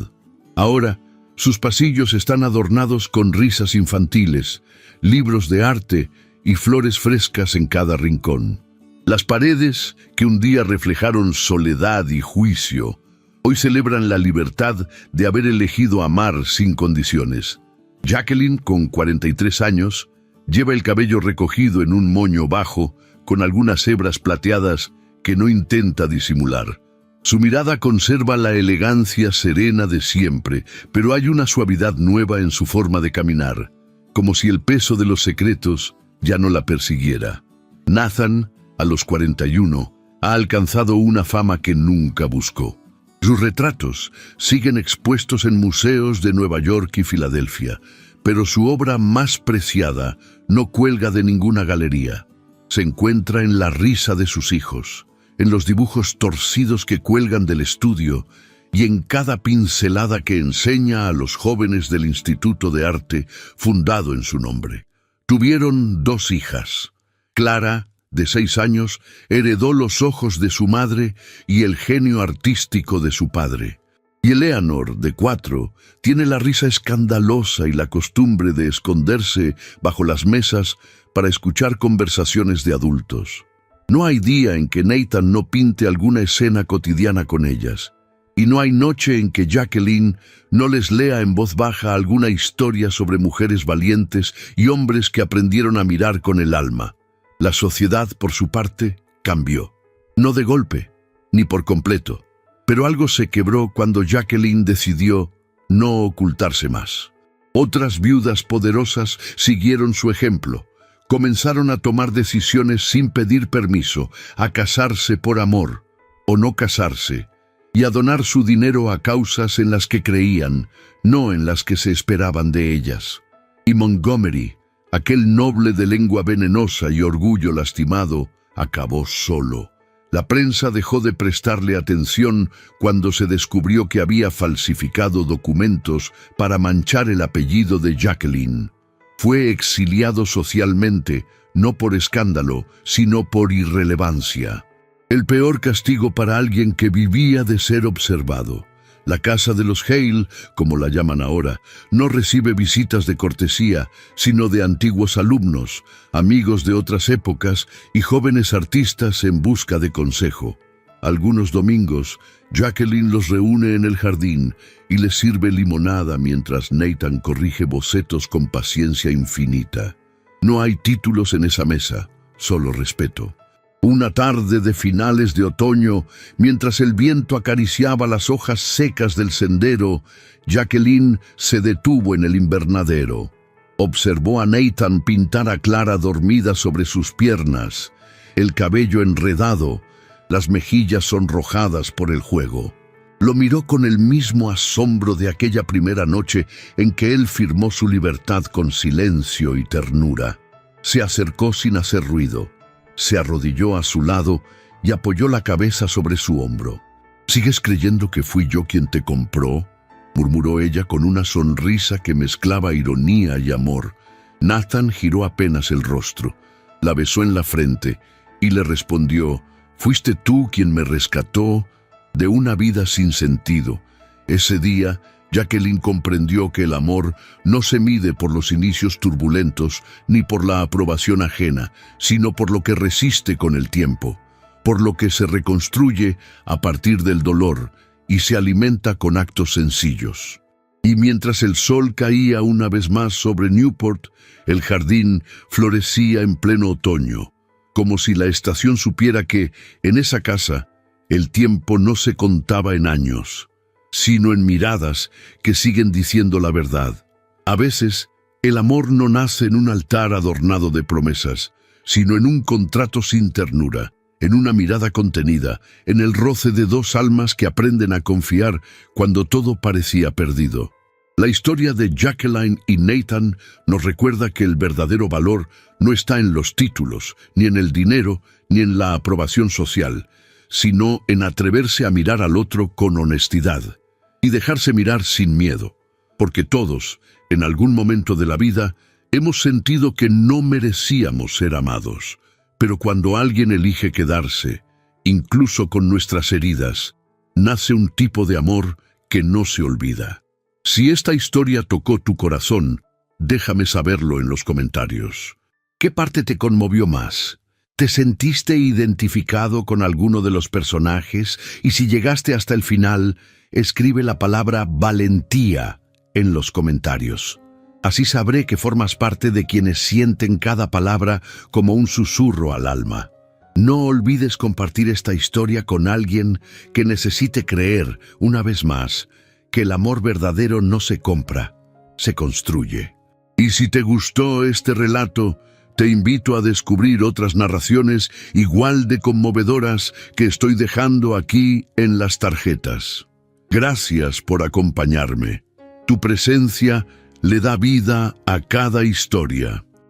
Ahora, sus pasillos están adornados con risas infantiles, libros de arte y flores frescas en cada rincón. Las paredes, que un día reflejaron soledad y juicio, hoy celebran la libertad de haber elegido amar sin condiciones. Jacqueline, con 43 años, lleva el cabello recogido en un moño bajo, con algunas hebras plateadas que no intenta disimular. Su mirada conserva la elegancia serena de siempre, pero hay una suavidad nueva en su forma de caminar, como si el peso de los secretos ya no la persiguiera. Nathan, a los 41, ha alcanzado una fama que nunca buscó. Sus retratos siguen expuestos en museos de Nueva York y Filadelfia, pero su obra más preciada no cuelga de ninguna galería. Se encuentra en la risa de sus hijos, en los dibujos torcidos que cuelgan del estudio y en cada pincelada que enseña a los jóvenes del Instituto de Arte fundado en su nombre. Tuvieron 2 hijas. Clara, de 6 años, heredó los ojos de su madre y el genio artístico de su padre. Y Eleanor, de 4, tiene la risa escandalosa y la costumbre de esconderse bajo las mesas para escuchar conversaciones de adultos. No hay día en que Nathan no pinte alguna escena cotidiana con ellas, y no hay noche en que Jacqueline no les lea en voz baja alguna historia sobre mujeres valientes y hombres que aprendieron a mirar con el alma. La sociedad, por su parte, cambió. No de golpe, ni por completo, pero algo se quebró cuando Jacqueline decidió no ocultarse más. Otras viudas poderosas siguieron su ejemplo. Comenzaron a tomar decisiones sin pedir permiso, a casarse por amor o no casarse, y a donar su dinero a causas en las que creían, no en las que se esperaban de ellas. Y Montgomery, aquel noble de lengua venenosa y orgullo lastimado, acabó solo. La prensa dejó de prestarle atención cuando se descubrió que había falsificado documentos para manchar el apellido de Jacqueline. Fue exiliado socialmente, no por escándalo, sino por irrelevancia. El peor castigo para alguien que vivía de ser observado. La casa de los Hale, como la llaman ahora, no recibe visitas de cortesía, sino de antiguos alumnos, amigos de otras épocas y jóvenes artistas en busca de consejo. Algunos domingos, Jacqueline los reúne en el jardín y les sirve limonada mientras Nathan corrige bocetos con paciencia infinita. No hay títulos en esa mesa, solo respeto. Una tarde de finales de otoño, mientras el viento acariciaba las hojas secas del sendero, Jacqueline se detuvo en el invernadero. Observó a Nathan pintar a Clara dormida sobre sus piernas, el cabello enredado, las mejillas sonrojadas por el juego. Lo miró con el mismo asombro de aquella primera noche en que él firmó su libertad con silencio y ternura. Se acercó sin hacer ruido. Se arrodilló a su lado y apoyó la cabeza sobre su hombro. ¿Sigues creyendo que fui yo quien te compró?, murmuró ella con una sonrisa que mezclaba ironía y amor. Nathan giró apenas el rostro, la besó en la frente y le respondió: «Fuiste tú quien me rescató de una vida sin sentido». Ese día, Jacqueline comprendió que el amor no se mide por los inicios turbulentos ni por la aprobación ajena, sino por lo que resiste con el tiempo, por lo que se reconstruye a partir del dolor y se alimenta con actos sencillos. Y mientras el sol caía una vez más sobre Newport, el jardín florecía en pleno otoño, como si la estación supiera que, en esa casa, el tiempo no se contaba en años, sino en miradas que siguen diciendo la verdad. A veces, el amor no nace en un altar adornado de promesas, sino en un contrato sin ternura, en una mirada contenida, en el roce de 2 almas que aprenden a confiar cuando todo parecía perdido. La historia de Jacqueline y Nathan nos recuerda que el verdadero valor no está en los títulos, ni en el dinero, ni en la aprobación social, sino en atreverse a mirar al otro con honestidad y dejarse mirar sin miedo, porque todos, en algún momento de la vida, hemos sentido que no merecíamos ser amados, pero cuando alguien elige quedarse, incluso con nuestras heridas, nace un tipo de amor que no se olvida. Si esta historia tocó tu corazón, déjame saberlo en los comentarios. ¿Qué parte te conmovió más? ¿Te sentiste identificado con alguno de los personajes? Y si llegaste hasta el final, escribe la palabra valentía en los comentarios. Así sabré que formas parte de quienes sienten cada palabra como un susurro al alma. No olvides compartir esta historia con alguien que necesite creer, una vez más, que el amor verdadero no se compra, se construye. Y si te gustó este relato, te invito a descubrir otras narraciones igual de conmovedoras que estoy dejando aquí en las tarjetas. Gracias por acompañarme. Tu presencia le da vida a cada historia.